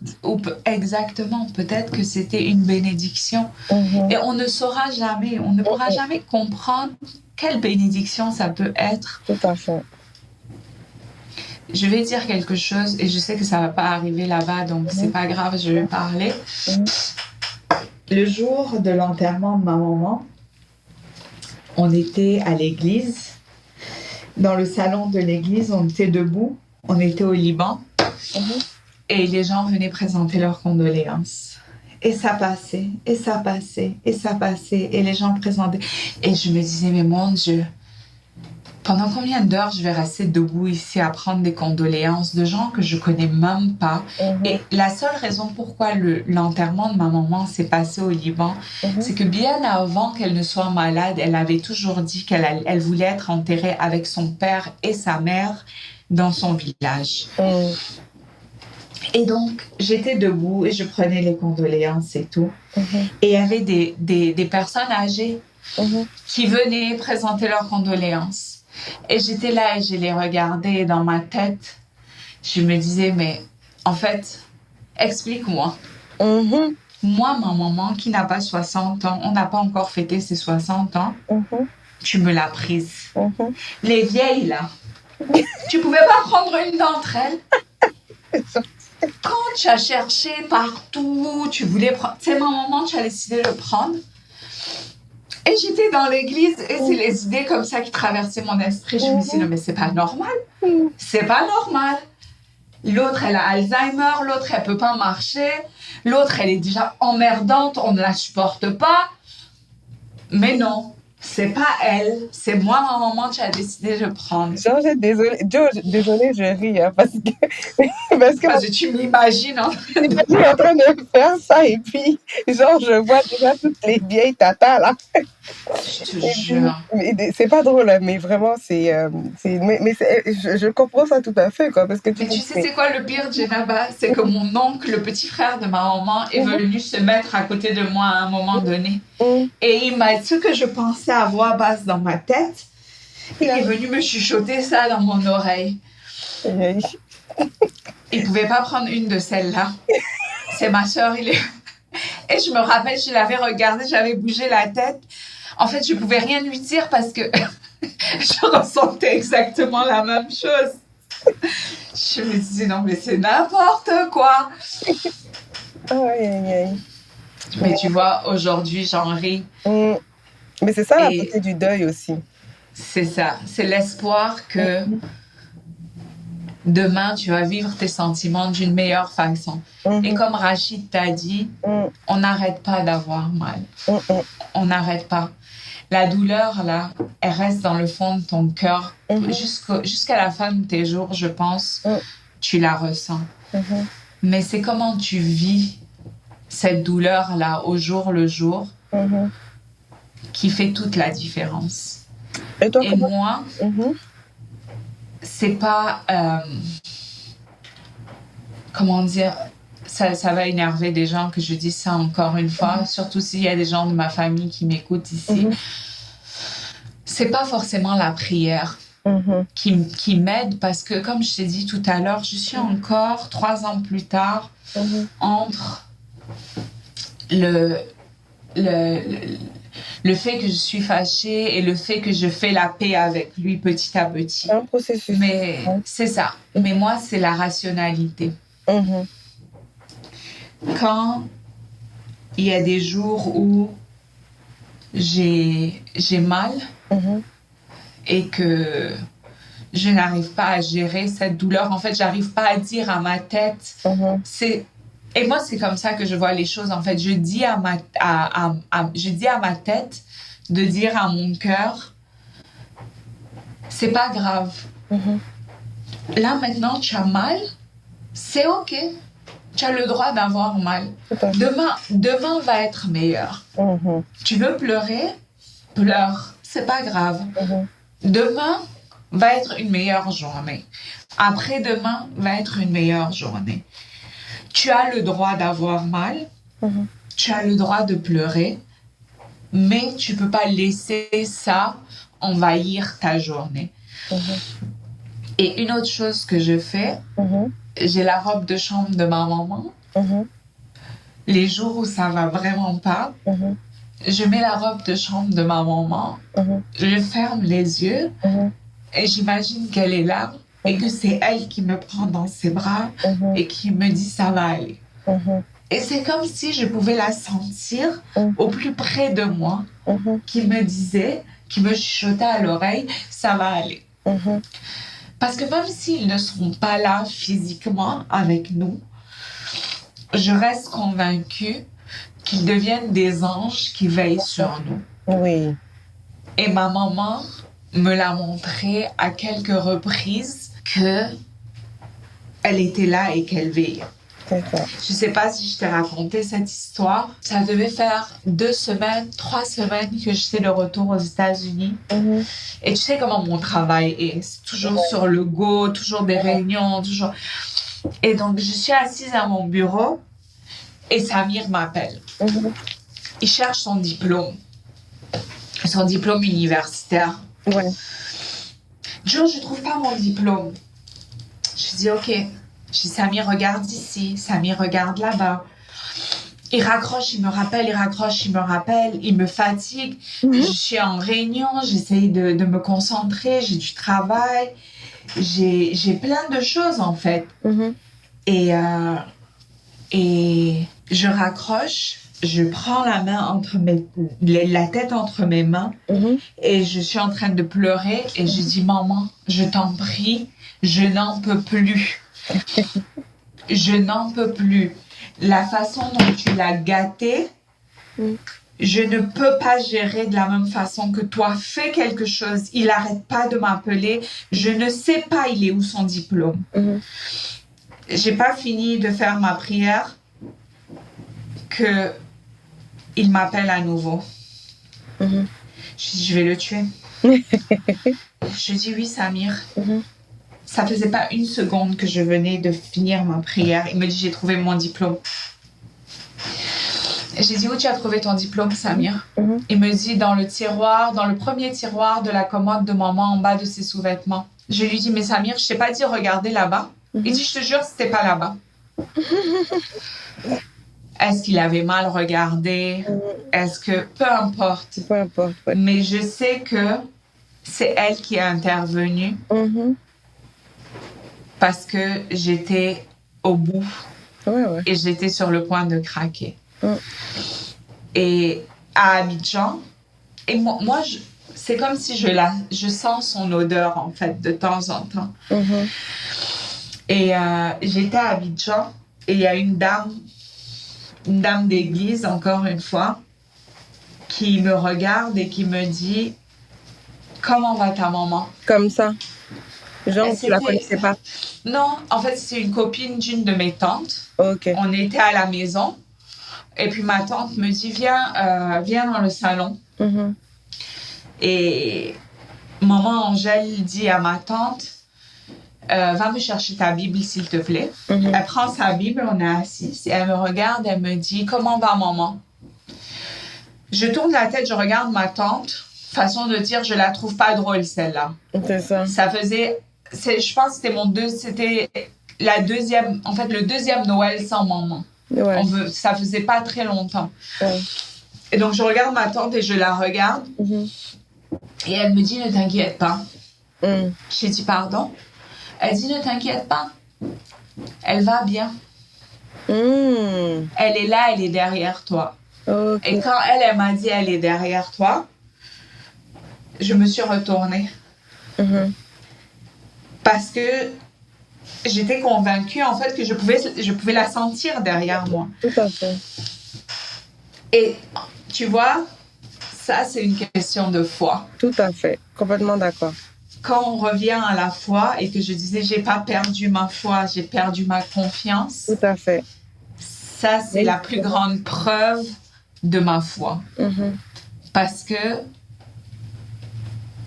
Exactement. Peut-être que c'était une bénédiction. Et on ne saura jamais, on ne pourra jamais comprendre quelle bénédiction ça peut être. Tout à fait. Je vais dire quelque chose et je sais que ça va pas arriver là-bas, donc c'est pas grave, je vais parler. Le jour de l'enterrement de ma maman, on était à l'église. Dans le salon de l'église, on était debout, on était au Liban. Et les gens venaient présenter leurs condoléances. Et ça passait, et ça passait, et ça passait. Et les gens présentaient. Et je me disais, mais mon Dieu, pendant combien d'heures je vais rester debout ici à prendre des condoléances de gens que je connais même pas? Mhm. Et la seule raison pourquoi l'enterrement de ma maman s'est passé au Liban, Mhm. c'est que bien avant qu'elle ne soit malade, elle avait toujours dit elle voulait être enterrée avec son père et sa mère dans son village. Mhm. Et donc, j'étais debout et je prenais les condoléances et tout. Mhm. Et il y avait des personnes âgées Mhm. qui venaient présenter leurs condoléances. Et j'étais là et je les regardais dans ma tête. Je me disais, mais en fait, explique-moi. Mhm. Moi, ma maman, qui n'a pas 60 ans, on n'a pas encore fêté ses 60 ans, Mhm. tu me l'as prise. Mhm. Les vieilles, là, tu pouvais pas prendre une d'entre elles. Quand tu as cherché partout, tu voulais prendre... C'est ma maman, tu as décidé de le prendre. Et j'étais dans l'église et c'est les idées comme ça qui traversaient mon esprit. Je me suis dit, non, mais c'est pas normal. Mhm. C'est pas normal. L'autre, elle a Alzheimer. L'autre, elle peut pas marcher. L'autre, elle est déjà emmerdante. On ne la supporte pas. Mais non, c'est pas elle. C'est moi, ma maman, qui a décidé de le prendre. Genre, désolée, je ris, hein, parce que, parce que Parce que tu m'imagines, hein? je suis en train de faire ça et puis, genre, je vois déjà toutes les vieilles tatas, là. Je te Et puis, jure. c'est pas drôle, hein, mais vraiment, je comprends ça tout à fait, quoi, parce que tu Mais te tu dis, sais, c'est quoi le pire, Jenaba? C'est que mon oncle, le petit frère de ma maman, est venu se mettre à côté de moi à un moment donné. Et il m'a dit ce que je pensais à voix basse dans ma tête. Il est venu me chuchoter ça dans mon oreille. Il pouvait pas prendre une de celles-là. C'est ma sœur, il est... Et je me rappelle, je l'avais regardé, j'avais bougé la tête. En fait, je pouvais rien lui dire parce que je ressentais exactement la même chose. Je me disais, non, mais c'est n'importe quoi. Aïe, aïe, aïe. Mais tu vois, aujourd'hui, j'en ris. Mais c'est ça la Et beauté du deuil aussi. c'est ça, c'est l'espoir que demain, tu vas vivre tes sentiments d'une meilleure façon. Et comme Rachid t'a dit, on n'arrête pas d'avoir mal. On n'arrête pas. La douleur, là, elle reste dans le fond de ton cœur. Jusqu'à la fin de tes jours, je pense, tu la ressens. Mais c'est comment tu vis cette douleur-là au jour le jour qui fait toute la différence. Et toi, Et moi, c'est pas... comment dire, ça va énerver des gens que je dis ça encore une fois, surtout s'il y a des gens de ma famille qui m'écoutent ici. C'est pas forcément la prière qui m'aide parce que, comme je t'ai dit tout à l'heure, je suis encore 3 ans plus tard entre le fait que je suis fâchée et le fait que je fais la paix avec lui petit à petit. C'est un processus. Mais c'est ça. Mais moi, c'est la rationalité. Quand il y a des jours où j'ai mal et que je n'arrive pas à gérer cette douleur, en fait, j'arrive pas à dire à ma tête. Et moi, c'est comme ça que je vois les choses. En fait, je dis à ma tête de dire à mon cœur, c'est pas grave. Là, maintenant, tu as mal, c'est OK. Tu as le droit d'avoir mal. Demain va être meilleur. Tu veux pleurer? Pleure. C'est pas grave. Demain va être une meilleure journée. Après-demain va être une meilleure journée. Tu as le droit d'avoir mal. Tu as le droit de pleurer. Mais tu peux pas laisser ça envahir ta journée. Et une autre chose que je fais, j'ai la robe de chambre de ma maman. Les jours où ça va vraiment pas, je mets la robe de chambre de ma maman, je ferme les yeux et j'imagine qu'elle est là et que c'est elle qui me prend dans ses bras et qui me dit ça va aller. Et c'est comme si je pouvais la sentir au plus près de moi, qui me disait, qui me chuchotait à l'oreille, ça va aller. Parce que même s'ils ne seront pas là physiquement avec nous, je reste convaincue qu'ils deviennent des anges qui veillent sur nous. Oui. Et ma maman, me l'a montré à quelques reprises que elle était là et qu'elle veillait. D'accord. Je sais pas si je t'ai raconté cette histoire. Ça devait faire 2 semaines, 3 semaines que j'étais de retour aux États-Unis. Mhm. Et tu sais comment mon travail est. C'est toujours sur le go, toujours des réunions, toujours. Et donc, je suis assise à mon bureau et Samir m'appelle. Mhm. Il cherche son diplôme universitaire. Ouais. Joe, je trouve pas mon diplôme. Je dis, OK. Je dis, Samir, regarde ici. Samir, regarde là-bas. Il raccroche, il me rappelle, il raccroche, il me rappelle. Il me fatigue. Mhm. Je suis en réunion, j'essaye de me concentrer, j'ai du travail. J'ai plein de choses, en fait. Mhm. Et je raccroche, je prends la tête entre mes mains Mhm. et je suis en train de pleurer et je dis, maman, je t'en prie, je n'en peux plus. Je n'en peux plus. La façon dont tu l'as gâté, Mhm. je ne peux pas gérer de la même façon que toi. Fais quelque chose. Il n'arrête pas de m'appeler. Je ne sais pas, il est où son diplôme. Mhm. J'ai pas fini de faire ma prière que il m'appelle à nouveau. Mhm. Je dis, je vais le tuer. Je dis, oui, Samir. Mhm. Ça faisait pas une seconde que je venais de finir ma prière. Il me dit, j'ai trouvé mon diplôme. J'ai dit, où tu as trouvé ton diplôme, Samir? Mhm. Il me dit, dans le premier tiroir de la commode de maman en bas de ses sous-vêtements. Je lui dis, mais Samir, je t'ai pas dit regarder là-bas. Il dit, je te jure, c'était pas là-bas. Est-ce qu'il avait mal regardé? Est-ce que... Peu importe. Peu importe. Ouais. Mais je sais que c'est elle qui a intervenu Mhm. parce que j'étais au bout Ouais, ouais. et j'étais sur le point de craquer. Mm. Et à Abidjan, et moi c'est comme si je sens son odeur en fait de temps en temps. Mhm. Et j'étais à Abidjan et il y a une dame d'église encore une fois qui me regarde et qui me dit comment va ta maman? Comme ça. Genre, Et tu la connaissais pas. Non, en fait c'est une copine d'une de mes tantes. Ok. On était à la maison et puis ma tante me dit viens dans le salon. Mhm. Et maman Angèle dit à ma tante va me chercher ta Bible s'il te plaît. Mhm. Elle prend sa Bible, on est assis et elle me regarde, elle me dit comment va maman? Je tourne la tête, je regarde ma tante, façon de dire je la trouve pas drôle celle-là. C'est ça. Je pense que c'était le deuxième Noël sans maman. Ouais. Ça faisait pas très longtemps. Ouais. Et donc je regarde ma tante et je la regarde Mhm. et elle me dit ne t'inquiète pas. Mm. J'ai dit pardon. Elle dit ne t'inquiète pas. Elle va bien. Mm. Elle est là, elle est derrière toi. Ok. Et quand elle m'a dit elle est derrière toi, je me suis retournée. Mhm. Parce que j'étais convaincue en fait que je pouvais la sentir derrière moi. Tout à fait. Et tu vois, ça c'est une question de foi. Tout à fait. Complètement d'accord. Quand on revient à la foi et que je disais j'ai pas perdu ma foi, j'ai perdu ma confiance, Tout à fait. ça c'est la plus grande preuve de ma foi. Mhm. Parce que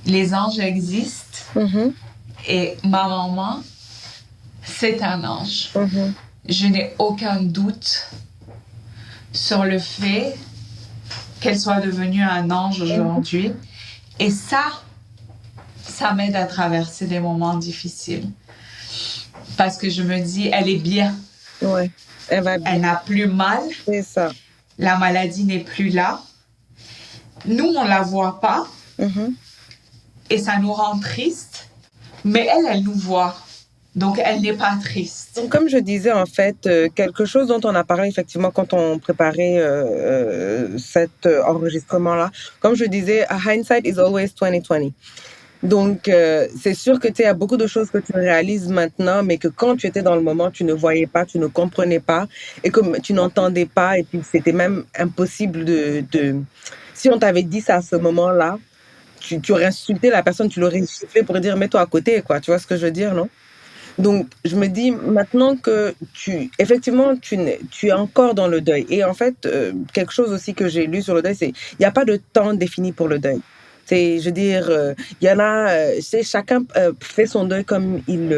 les anges existent Mhm. et ma maman, c'est un ange. Mhm. Je n'ai aucun doute sur le fait qu'elle soit devenue un ange aujourd'hui. Et ça m'aide à traverser des moments difficiles. Parce que je me dis, elle est bien. Ouais. Elle va bien. Elle n'a plus mal. C'est ça. La maladie n'est plus là. Nous, on la voit pas. Mhm. Et ça nous rend tristes. Mais elle nous voit. Donc, elle n'est pas triste. Donc, comme je disais, en fait, quelque chose dont on a parlé effectivement quand on préparait cet enregistrement-là, comme je disais, hindsight is always 20/20. Donc, c'est sûr que tu sais, il y a beaucoup de choses que tu réalises maintenant, mais que quand tu étais dans le moment, tu ne voyais pas, tu ne comprenais pas, et que tu n'entendais pas, et puis c'était même impossible si on t'avait dit ça à ce moment-là, tu aurais insulté la personne, tu l'aurais sifflé pour dire mets-toi à côté, quoi. Tu vois ce que je veux dire, non? Donc, je me dis maintenant que effectivement, tu es encore dans le deuil. Et en fait, quelque chose aussi que j'ai lu sur le deuil, c'est il n'y a pas de temps défini pour le deuil. C'est, je veux dire, il y en a, c'est chacun fait son deuil comme il,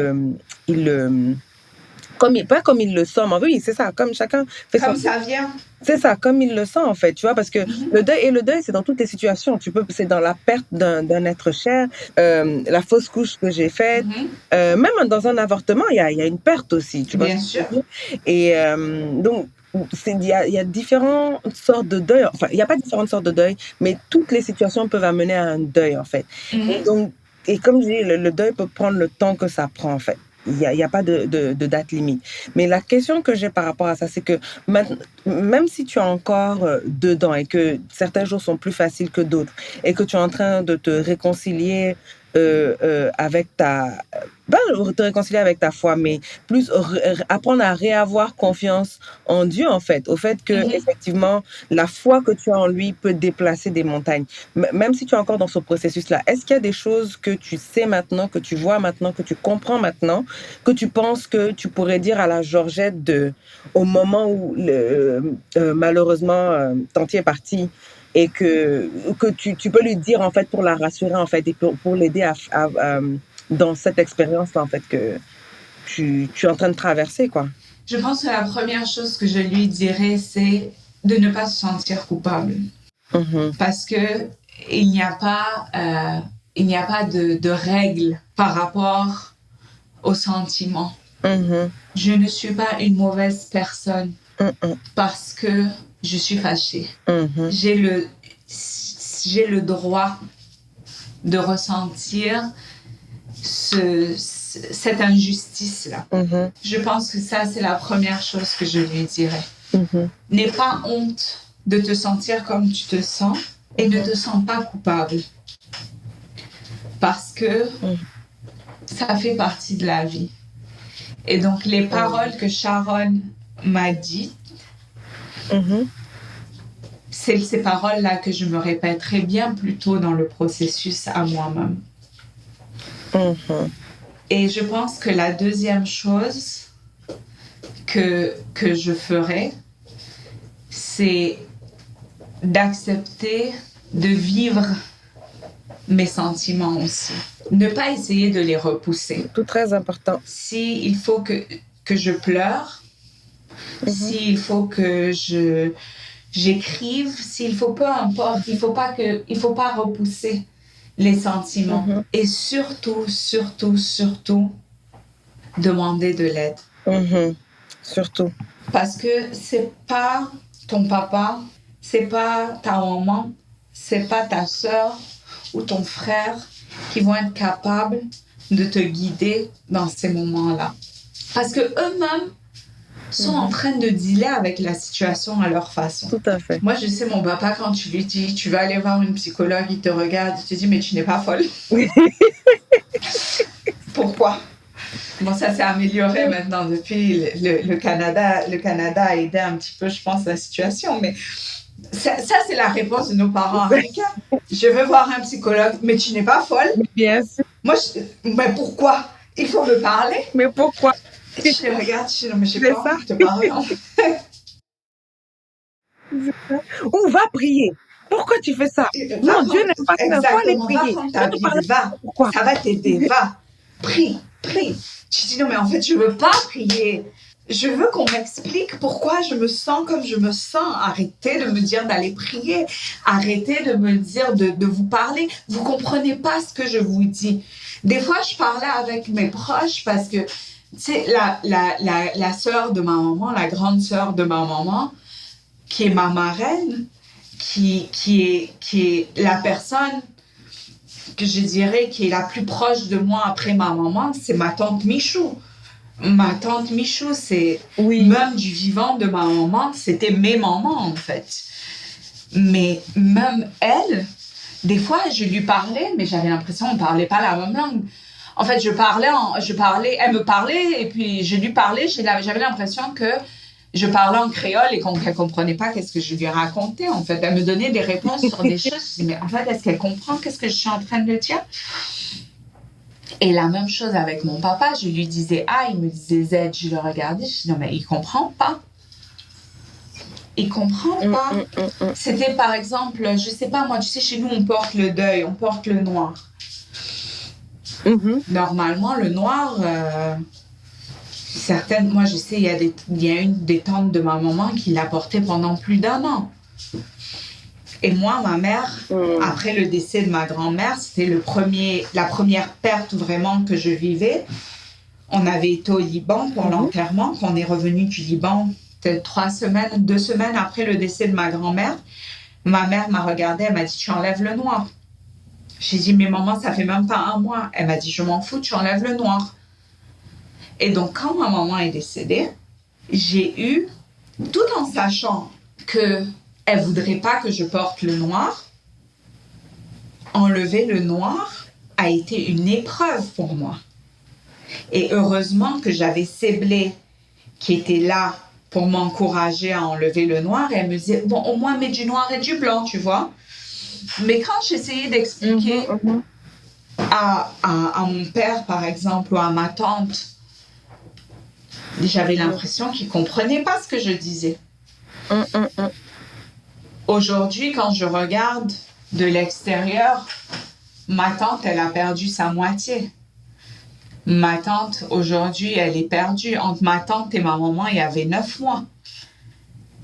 pas comme il le sent, mais oui, c'est ça, comme chacun fait son Comme ça vient. c'est ça, comme il le sent en fait, tu vois, parce que Mhm. le deuil, c'est dans toutes les situations. C'est dans la perte d'un être cher, la fausse couche que j'ai faite, Mhm. même dans un avortement, il y a une perte aussi, tu vois ce Bien que je sûr. veux dire? Et donc, il y a différentes sortes de deuil. Enfin, il n'y a pas différentes sortes de deuil, mais toutes les situations peuvent amener à un deuil en fait. Et Mhm. donc, et comme je dis, le deuil peut prendre le temps que ça prend en fait. Il y a pas de date limite. Mais la question que j'ai par rapport à ça, c'est que même si tu es encore dedans et que certains jours sont plus faciles que d'autres et que tu es en train de te réconcilier avec pas te réconcilier avec ta foi, mais plus apprendre à réavoir confiance en Dieu, en fait, au fait que Mhm. effectivement la foi que tu as en lui peut déplacer des montagnes. Même si tu es encore dans ce processus-là, est-ce qu'il y a des choses que tu sais maintenant, que tu vois maintenant, que tu comprends maintenant, que tu penses que tu pourrais dire à la Georgette au moment où malheureusement Tanti est parti et que tu peux lui dire en fait pour la rassurer en fait et pour l'aider dans cette expérience là en fait que tu es en train de traverser quoi. Je pense que la première chose que je lui dirais, c'est de ne pas se sentir coupable. Mhm, Parce que il n'y a pas, il n'y a pas de règles par rapport aux sentiments. mhm, Je ne suis pas une mauvaise personne mhm, parce que je suis fâchée. mhm, J'ai le, j'ai le droit de ressentir cette injustice-là. mhm, Je pense que ça, c'est la première chose que je lui dirais. mhm, N'aie pas honte de te sentir comme tu te sens et ne te sens pas coupable. Parce que mhm, ça fait partie de la vie. Et donc, les paroles que Sharon m'a dites, mhm, c'est ces paroles-là que je me répéterai bien plus tôt dans le processus à moi-même. mhm, Et je pense que la deuxième chose que je ferai, c'est d'accepter de vivre mes sentiments aussi. Ne pas essayer de les repousser. tout très important. S'il faut que je pleure, Mhm, s'il faut que j'écrive, s'il faut, peu importe, il faut pas repousser les sentiments. mhm, Et surtout, surtout, surtout, demander de l'aide. mhm, surtout. Parce que c'est pas ton papa, c'est pas ta maman, c'est pas ta soeur ou ton frère qui vont être capables de te guider dans ces moments-là. Parce que eux-mêmes sont en train de dealer avec la situation à leur façon. Tout à fait. Moi, je sais, mon papa, quand tu lui dis, tu vas aller voir une psychologue, il te regarde, il te dit, mais tu n'es pas folle. Pourquoi? Bon, ça s'est amélioré maintenant depuis le Canada. Le Canada a aidé un petit peu, je pense, la situation. Mais ça c'est la réponse de nos parents africains. Je veux voir un psychologue, mais tu n'es pas folle. Bien sûr. Moi, mais pourquoi? Il faut me parler. Mais pourquoi? Je les regarde, je dis, non, mais j'ai C'est pas ça. envie de te parler. En fait. Ou va prier. Pourquoi tu fais ça? Va Non, Dieu prendre, n'aime pas ça. Il faut aller exactement, va prier. prendre Va ta te parler. Bible, va. Pourquoi? Ça va t'aider, va. Prie, prie. Je dis, non, mais en fait, je veux pas prier. Je veux qu'on m'explique pourquoi je me sens comme je me sens. Arrêtez de me dire d'aller prier. Arrêtez de me dire de vous parler. Vous comprenez pas ce que je vous dis. Des fois, je parlais avec mes proches parce que, tu sais, la sœur de ma maman, la grande sœur de ma maman, qui est ma marraine, qui est la personne que je dirais qui est la plus proche de moi après ma maman, c'est ma tante Michou. Ma tante Michou, c'est Oui. même du vivant de ma maman, c'était mes mamans en fait. Mais même elle, des fois je lui parlais, mais j'avais l'impression qu'on ne parlait pas la même langue. En fait, elle me parlait et puis je lui parlais, j'avais l'impression que je parlais en créole et qu'elle comprenait pas qu'est-ce que je lui racontais, en fait. Elle me donnait des réponses sur des choses. Je dis, mais en fait, est-ce qu'elle comprend qu'est-ce que je suis en train de dire? Et la même chose avec mon papa. Je lui disais A, il me disait Z. Je le regardais, je dis, non, mais il comprend pas. Il comprend pas. C'était par exemple, je sais pas moi, tu sais, chez nous, on porte le deuil, on porte le noir. Normalement, le noir, certaines, moi je sais, il y a une des tantes de ma maman qui l'a porté pendant plus d'1 an. Et moi, ma mère, après le décès de ma grand-mère, c'était la première perte vraiment que je vivais. On avait été au Liban pour l'enterrement. Quand on est revenu du Liban, peut-être 2 semaines après le décès de ma grand-mère, ma mère m'a regardée, elle m'a dit, tu enlèves le noir. J'ai dit, mais maman, ça fait même pas 1 mois. Elle m'a dit, je m'en fous, tu enlèves le noir. Et donc, quand ma maman est décédée, j'ai eu, tout en sachant qu'elle ne voudrait pas que je porte le noir, enlever le noir a été une épreuve pour moi. Et heureusement que j'avais Séblé qui était là pour m'encourager à enlever le noir. Et elle me disait, bon, au moins mets du noir et du blanc, tu vois. Mais quand j'essayais d'expliquer à mon père, par exemple, ou à ma tante, j'avais l'impression qu'ils ne comprenaient pas ce que je disais. Aujourd'hui, quand je regarde de l'extérieur, ma tante, elle a perdu sa moitié. Ma tante, aujourd'hui, elle est perdue. Entre ma tante et ma maman, il y avait 9 mois.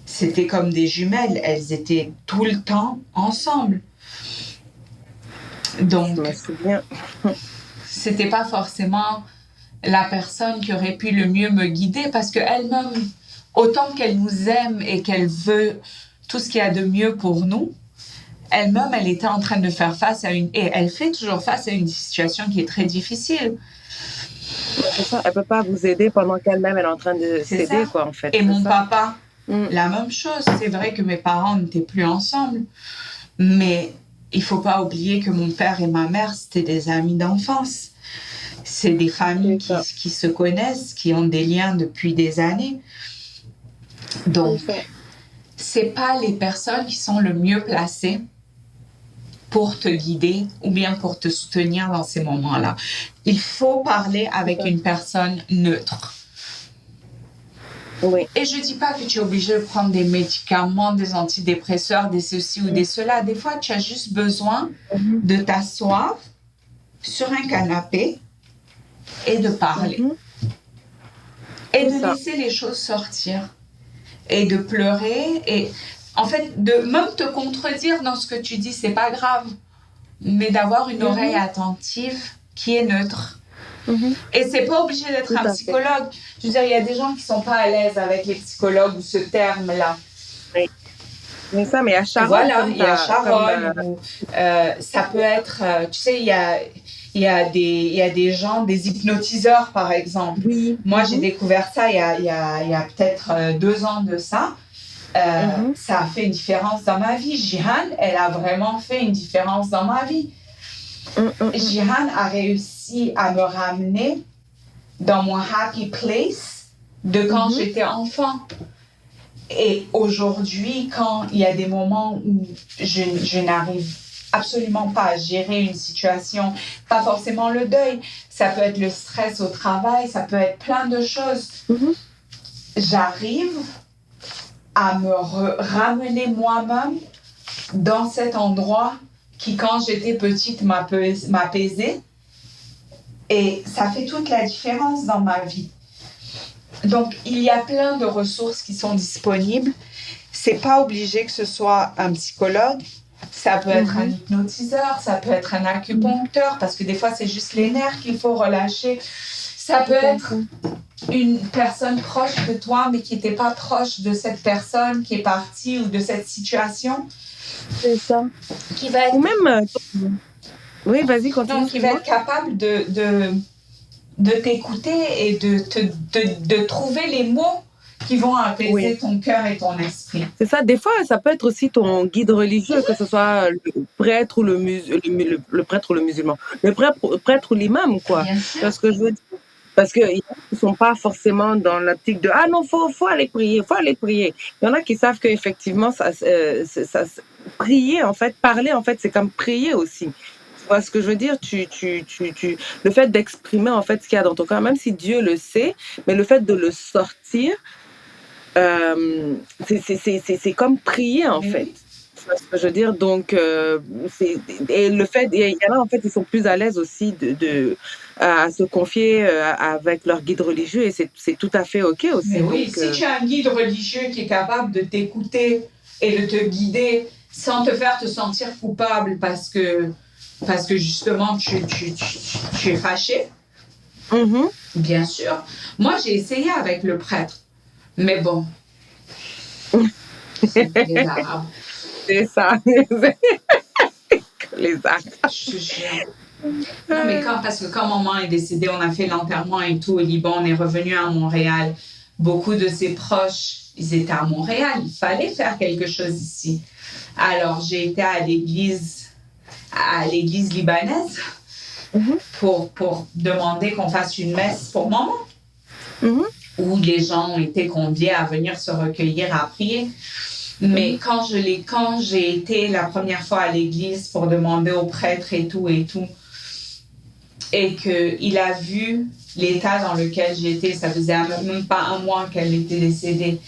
C'était comme des jumelles. Elles étaient tout le temps ensemble. Donc, c'était pas forcément la personne qui aurait pu le mieux me guider parce qu'elle-même, autant qu'elle nous aime et qu'elle veut tout ce qu'il y a de mieux pour nous, elle-même, elle était en train de faire face et elle fait toujours face à une situation qui est très difficile. C'est ça, elle peut pas vous aider pendant qu'elle-même elle est en train de s'aider, quoi, en fait. Et mon papa, la même chose. C'est vrai que mes parents n'étaient plus ensemble, mais il faut pas oublier que mon père et ma mère, c'était des amis d'enfance. C'est des familles qui se connaissent, qui ont des liens depuis des années. Donc, c'est pas les personnes qui sont le mieux placées pour te guider ou bien pour te soutenir dans ces moments-là. Il faut parler avec une personne neutre. Oui. Et je dis pas que tu es obligé de prendre des médicaments, des antidépresseurs, des ceci ou des cela. Des fois, tu as juste besoin de t'asseoir sur un canapé et de parler. Et de laisser les choses sortir. Et de pleurer. Et en fait, de même te contredire dans ce que tu dis, c'est pas grave. Mais d'avoir une oreille attentive qui est neutre. Et c'est pas obligé d'être un psychologue. Je veux dire, il y a des gens qui sont pas à l'aise avec les psychologues ou ce terme-là. Oui. Mais ça, mais il y a Sharon. Voilà, il y a Sharon. Ça peut être, tu sais, il y a des gens, des hypnotiseurs, par exemple. Oui. Moi, j'ai découvert ça il y a peut-être 2 ans de ça. Ça a fait une différence dans ma vie. Jihan, elle a vraiment fait une différence dans ma vie. Jihan a réussi à me ramener dans mon happy place de quand j'étais enfant. Et aujourd'hui, quand il y a des moments où je n'arrive absolument pas à gérer une situation, pas forcément le deuil, ça peut être le stress au travail, ça peut être plein de choses. J'arrive à me ramener moi-même dans cet endroit qui, quand j'étais petite, m'apaisait. Et ça fait toute la différence dans ma vie. Donc, il y a plein de ressources qui sont disponibles. C'est pas obligé que ce soit un psychologue. Ça peut être un hypnotiseur, ça peut être un acupuncteur, parce que des fois, c'est juste les nerfs qu'il faut relâcher. Ça peut être une personne proche de toi, mais qui n'était pas proche de cette personne qui est partie ou de cette situation. C'est ça. Qui va être... Ou même... Oui, vas-y, continue. Donc, qui va être capable de t'écouter et de trouver les mots qui vont apaiser ton cœur et ton esprit. C'est ça. Des fois, ça peut être aussi ton guide religieux, que ce soit le prêtre ou le prêtre ou le musulman. Le prêtre ou l'imam, quoi. Bien sûr. Parce que je veux dire, Parce qu'il y en a qui sont pas forcément dans l'optique de ah non, faut aller prier, faut aller prier. Il y en a qui savent qu'effectivement, prier, en fait, parler, en fait, c'est comme prier aussi. Tu vois ce que je veux dire? Le fait d'exprimer, en fait, ce qu'il y a dans ton cœur, même si Dieu le sait, mais le fait de le sortir, c'est comme prier, en Mais fait. oui, Tu vois ce que je veux dire? Donc, c'est, et le fait, il y en a, en fait, ils sont plus à l'aise aussi à se confier avec leur guide religieux et c'est tout à fait OK mais aussi. oui, Donc, si tu as un guide religieux qui est capable de t'écouter et de te guider sans te faire te sentir coupable parce que justement tu es fâché, mhm, bien sûr. Moi, j'ai essayé avec le prêtre, mais bon, les Arabes, c'est ça, les actes. je te jure. Non, mais parce que quand maman est décédée, on a fait l'enterrement et tout au Liban, on est revenu à Montréal. Beaucoup de ses proches, ils étaient à Montréal. Il fallait faire quelque chose ici. Alors, j'ai été à l'église libanaise Mhm, pour demander qu'on fasse une messe pour maman, mhm, où les gens ont été conviés à venir se recueillir à prier. Mais mhm, quand j'ai été la première fois à l'église pour demander au prêtre et tout, et qu'il a vu l'état dans lequel j'étais, ça faisait même pas un mois qu'elle était décédée,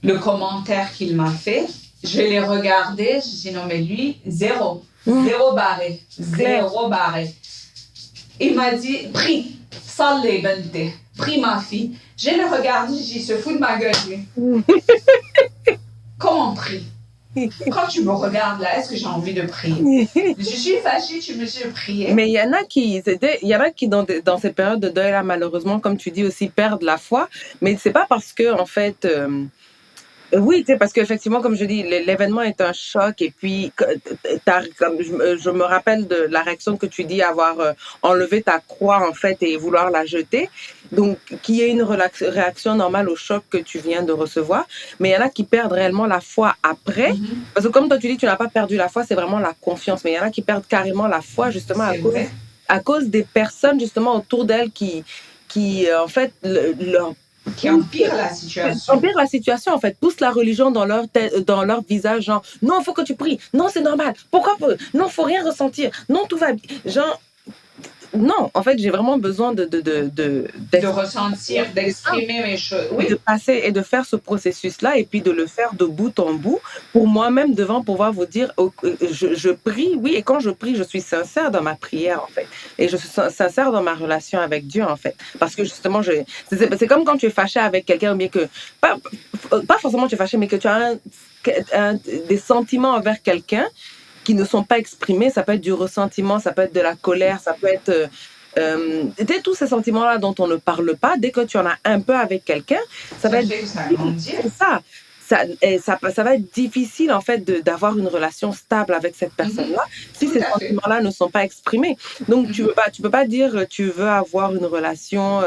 le commentaire qu'il m'a fait, je l'ai regardé, je dis non mais lui, mhm. zéro barré, Claire. zéro barré. Il m'a dit, prie, salé bente, prie ma fille. Je l'ai regardé, je dis, se fout de ma gueule lui. Comment prie? Quand tu me regardes là, est-ce que j'ai envie de prier? Je suis fâchée, tu me dis de prier. Mais il y en a qui dans ces périodes de deuil là, malheureusement, comme tu dis aussi, perdent la foi. Mais c'est pas parce que en fait, oui, tu sais, parce qu'effectivement, comme je dis, l'événement est un choc et puis comme je me rappelle de la réaction que tu dis avoir enlevé ta croix en fait et vouloir la jeter. Donc, qui est une réaction normale au choc que tu viens de recevoir. Mais il y en a qui perdent réellement la foi après. Mhm. Parce que comme toi tu dis, tu n'as pas perdu la foi, c'est vraiment la confiance. Mais il y en a qui perdent carrément la foi justement C'est vrai. à cause des personnes justement autour d'elles qui en fait, leur Qui empire la situation. empire la situation en fait, pousse la religion dans leur visage, genre non, faut que tu pries, non, c'est normal, pourquoi pas, non, faut rien ressentir, non, tout va bien, genre non, en fait, j'ai vraiment besoin De ressentir, d'exprimer mes choses. et de Oui, passer et de faire ce processus-là et puis de le faire de bout en bout pour moi-même devant pouvoir vous dire je prie, oui, et quand je prie, je suis sincère dans ma prière en fait. Et je suis sincère dans ma relation avec Dieu en fait. Parce que justement, c'est comme quand tu es fâché avec quelqu'un ou bien que, pas forcément tu es fâché, mais que tu as des sentiments envers quelqu'un qui ne sont pas exprimés. Ça peut être du ressentiment, ça peut être de la colère, ça peut être tous ces sentiments-là dont on ne parle pas. Dès que tu en as un peu avec quelqu'un, ça ça va être fait que ça grandit. c'est ça. Ça va être difficile en fait d'avoir une relation stable avec cette Mhm. personne-là si Tout ces à fait. sentiments-là ne sont pas exprimés. Donc Mhm. tu peux pas dire tu veux avoir une relation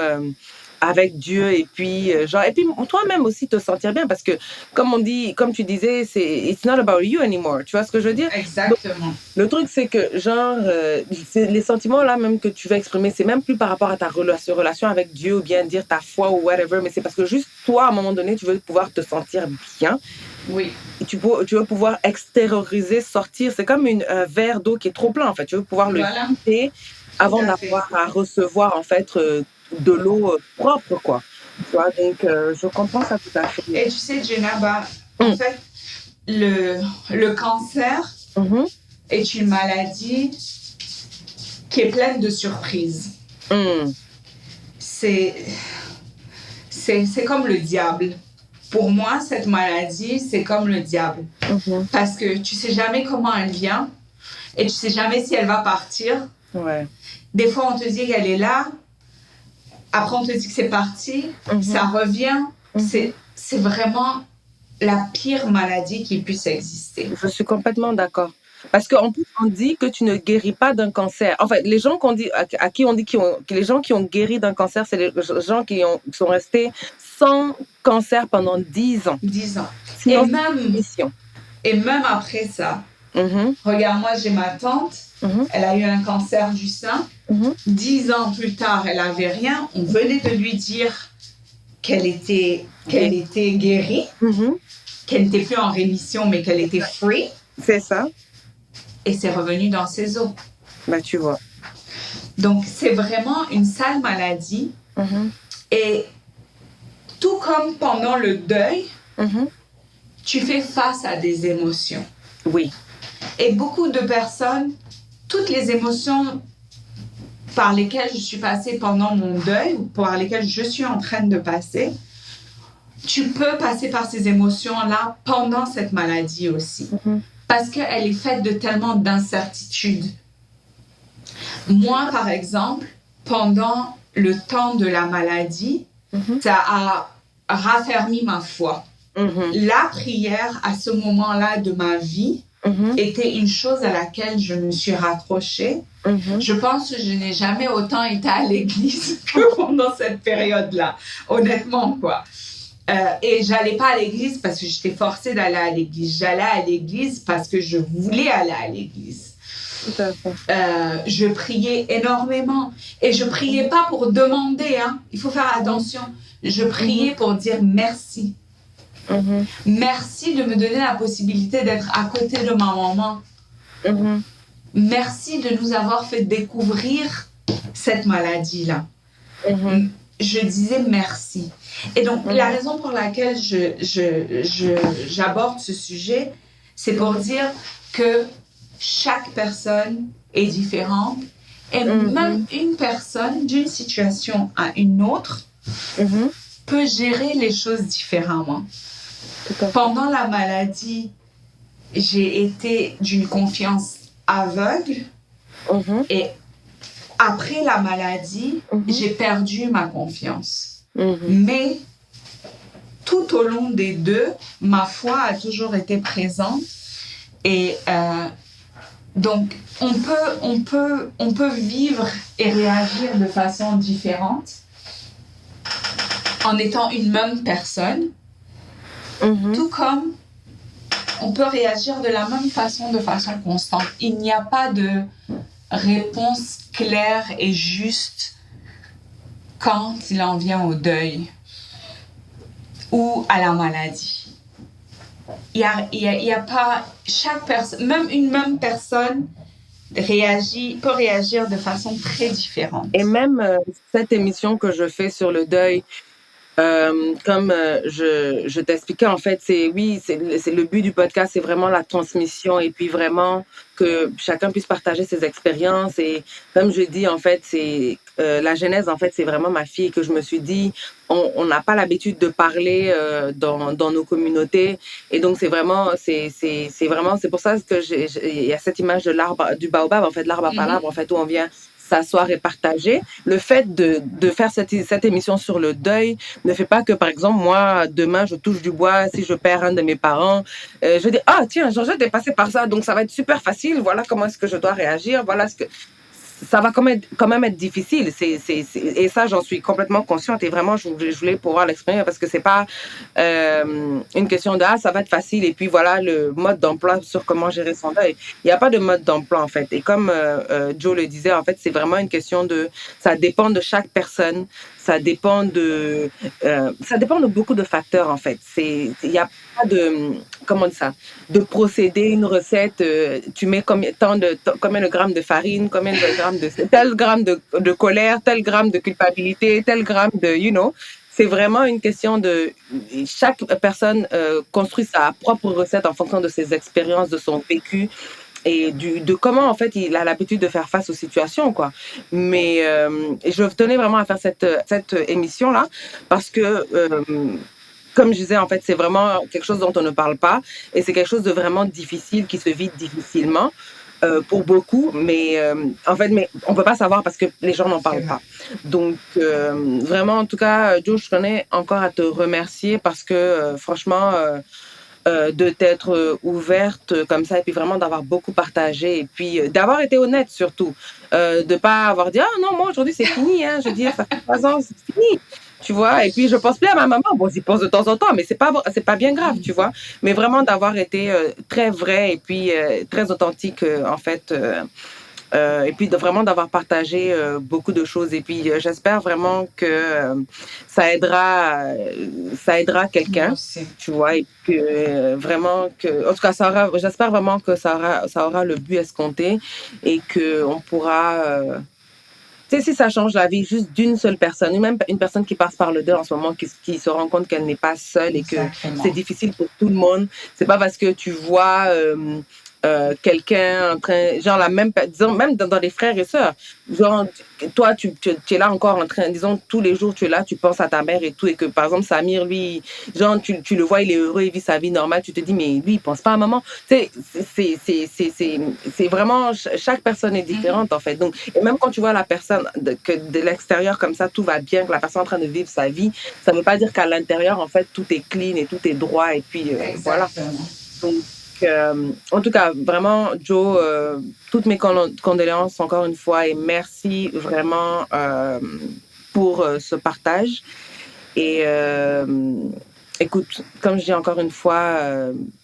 avec Dieu et puis genre et puis toi-même aussi te sentir bien parce que comme tu disais c'est it's not about you anymore. Tu vois ce que je veux dire? Exactement. Le truc, c'est que, genre, les sentiments là même que tu veux exprimer, c'est même plus par rapport à ta relation avec Dieu ou bien dire ta foi ou whatever, mais c'est parce que juste toi, à un moment donné, tu veux pouvoir te sentir bien Oui, et tu veux pouvoir extérioriser, sortir. C'est comme un verre d'eau qui est trop plein, en fait. Tu veux pouvoir le voilà, vider tout avant à fait. d'avoir à recevoir, en fait, de l'eau propre, quoi. Tu vois, donc, je comprends ça tout à fait. Et tu sais, Jenaba, en Hum, fait, le cancer mhm, est une maladie qui est pleine de surprises. hum, C'est, c'est comme le diable. Pour moi, cette maladie, c'est comme le diable. mhm. Parce que tu sais jamais comment elle vient et tu sais jamais si elle va partir. Ouais. Des fois, on te dit qu'elle est là. Après, on te dit que c'est parti. Mhm, Ça revient. mhm. C'est vraiment la pire maladie qui puisse exister. Je suis complètement d'accord. Parce qu'en plus, on dit que tu ne guéris pas d'un cancer. En fait, les gens qu'on dit, à qui on dit que les gens qui ont guéri d'un cancer, c'est les gens qui sont restés sans cancer pendant 10 ans. 10 ans. Et Sinon, c'est une même, rémission. et même après ça, Mhm. Regarde, moi, j'ai ma tante, elle a eu un cancer du sein. 10 ans plus tard, elle n'avait rien. On venait de lui dire qu'elle était guérie, qu'elle n'était plus en rémission, mais qu'elle était free. C'est ça. Et c'est revenu dans ses os. Bah, tu vois. Donc, c'est vraiment une sale maladie. Et tout comme pendant le deuil, tu fais face à des émotions. Oui. Et beaucoup de personnes, toutes les émotions par lesquelles je suis passée pendant mon deuil, ou par lesquelles je suis en train de passer, tu peux passer par ces émotions-là pendant cette maladie aussi. Parce qu'elle est faite de tellement d'incertitudes. Moi, par exemple, pendant le temps de la maladie, ça a raffermi ma foi. La prière, à ce moment-là de ma vie, était une chose à laquelle je me suis raccrochée. Je pense que je n'ai jamais autant été à l'église que pendant cette période-là, honnêtement, quoi. Et j'allais pas à l'église parce que j'étais forcée d'aller à l'église. J'allais à l'église parce que je voulais aller à l'église. Tout à fait. Je priais énormément. Et je priais pas pour demander, hein. Il faut faire attention. Je priais pour dire merci. Merci de me donner la possibilité d'être à côté de ma maman. Merci de nous avoir fait découvrir cette maladie-là. Je disais merci. Et donc, la raison pour laquelle j'aborde ce sujet, c'est pour dire que chaque personne est différente et même une personne, d'une situation à une autre, peut gérer les choses différemment. Pendant la maladie, j'ai été d'une confiance aveugle et après la maladie, j'ai perdu ma confiance. Mais tout au long des deux, ma foi a toujours été présente. Et donc, on peut vivre et réagir de façon différente en étant une même personne. Tout comme on peut réagir de la même façon, de façon constante. Il n'y a pas de réponse claire et juste quand il en vient au deuil ou à la maladie. Il y a pas chaque personne, même une même personne peut réagir de façon très différente. Et même cette émission que je fais sur le deuil, comme je t'expliquais, en fait, c'est le but du podcast, c'est vraiment la transmission et puis vraiment que chacun puisse partager ses expériences. Et comme je dis, en fait, c'est la genèse, en fait, c'est vraiment ma fille que je me suis dit, on n'a pas l'habitude de parler dans nos communautés. Et donc, c'est pour ça que il y a cette image de l'arbre, du baobab, en fait, l'arbre à palabre, en fait, où on vient s'asseoir et partager. Le fait de faire cette émission sur le deuil ne fait pas que, par exemple, moi, demain, je touche du bois, si je perds un de mes parents, je dis, ah, tiens, Georgette est passée par ça, donc ça va être super facile, voilà comment est-ce que je dois réagir, voilà ce que... Ça va quand même être difficile. Et ça, j'en suis complètement consciente. Et vraiment, je voulais pouvoir l'exprimer parce que c'est pas une question de ça va être facile. Et puis voilà le mode d'emploi sur comment gérer son deuil. Il n'y a pas de mode d'emploi en fait. Et comme Joe le disait, en fait, c'est vraiment une question de. Ça dépend de chaque personne. Ça dépend de beaucoup de facteurs en fait. Il n'y a pas de comment dire ça, de procéder, une recette. Tu mets combien de grammes de farine, combien de grammes de tel gramme de colère, tel gramme de culpabilité, tel gramme de C'est vraiment une question de chaque personne construit sa propre recette en fonction de ses expériences, de son vécu. Et de comment en fait il a l'habitude de faire face aux situations quoi. Mais je tenais vraiment à faire cette émission là parce que comme je disais en fait c'est vraiment quelque chose dont on ne parle pas et c'est quelque chose de vraiment difficile qui se vit difficilement pour beaucoup mais en fait mais on peut pas savoir parce que les gens n'en parlent pas. Donc vraiment en tout cas Joe je tenais encore à te remercier parce que franchement de t'être ouverte comme ça et puis vraiment d'avoir beaucoup partagé et puis d'avoir été honnête surtout. De pas avoir dit « Ah non, moi aujourd'hui c'est fini, hein, je veux dire, ça fait 3 ans, c'est fini ». tu vois. Et puis je pense plus à ma maman. Bon, j'y pense de temps en temps, mais c'est pas bien grave, tu vois. Mais vraiment d'avoir été très vrai et puis très authentique en fait. Et puis de vraiment d'avoir partagé beaucoup de choses. Et puis j'espère vraiment que ça aidera Moi quelqu'un, aussi. tu vois. Et que vraiment que, en tout cas, j'espère vraiment que ça aura le but escompté et que on pourra tu sais, si ça change la vie juste d'une seule personne, ou même une personne qui passe par le deuil en ce moment, qui se rend compte qu'elle n'est pas seule et que c'est Exactement. difficile pour tout le monde, c'est pas parce que tu vois quelqu'un en train, genre la même, disons, même dans les frères et sœurs, genre, toi, tu es là encore en train, disons, tous les jours, tu es là, tu penses à ta mère et tout, et que par exemple, Samir, lui, genre, tu le vois, il est heureux, il vit sa vie normale, tu te dis, mais lui, il pense pas à maman. Tu sais, c'est vraiment, chaque personne est Mhm. différente, en fait. Donc, et même quand tu vois la personne que de l'extérieur comme ça, tout va bien, que la personne est en train de vivre sa vie, ça ne veut pas dire qu'à l'intérieur, en fait, tout est clean et tout est droit. Et puis, voilà. Exactement. Donc, en tout cas, vraiment, Joe, toutes mes condoléances encore une fois et merci vraiment pour ce partage. Et écoute, comme je dis encore une fois,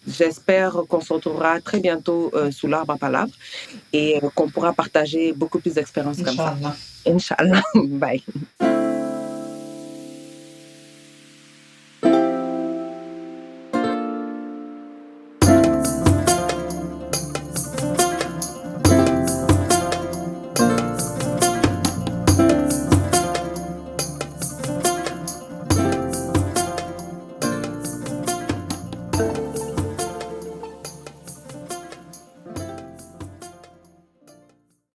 j'espère qu'on se retrouvera très bientôt sous l'arbre à palabres et qu'on pourra partager beaucoup plus d'expériences comme ça. Inch'Allah. Inch'Allah. Bye.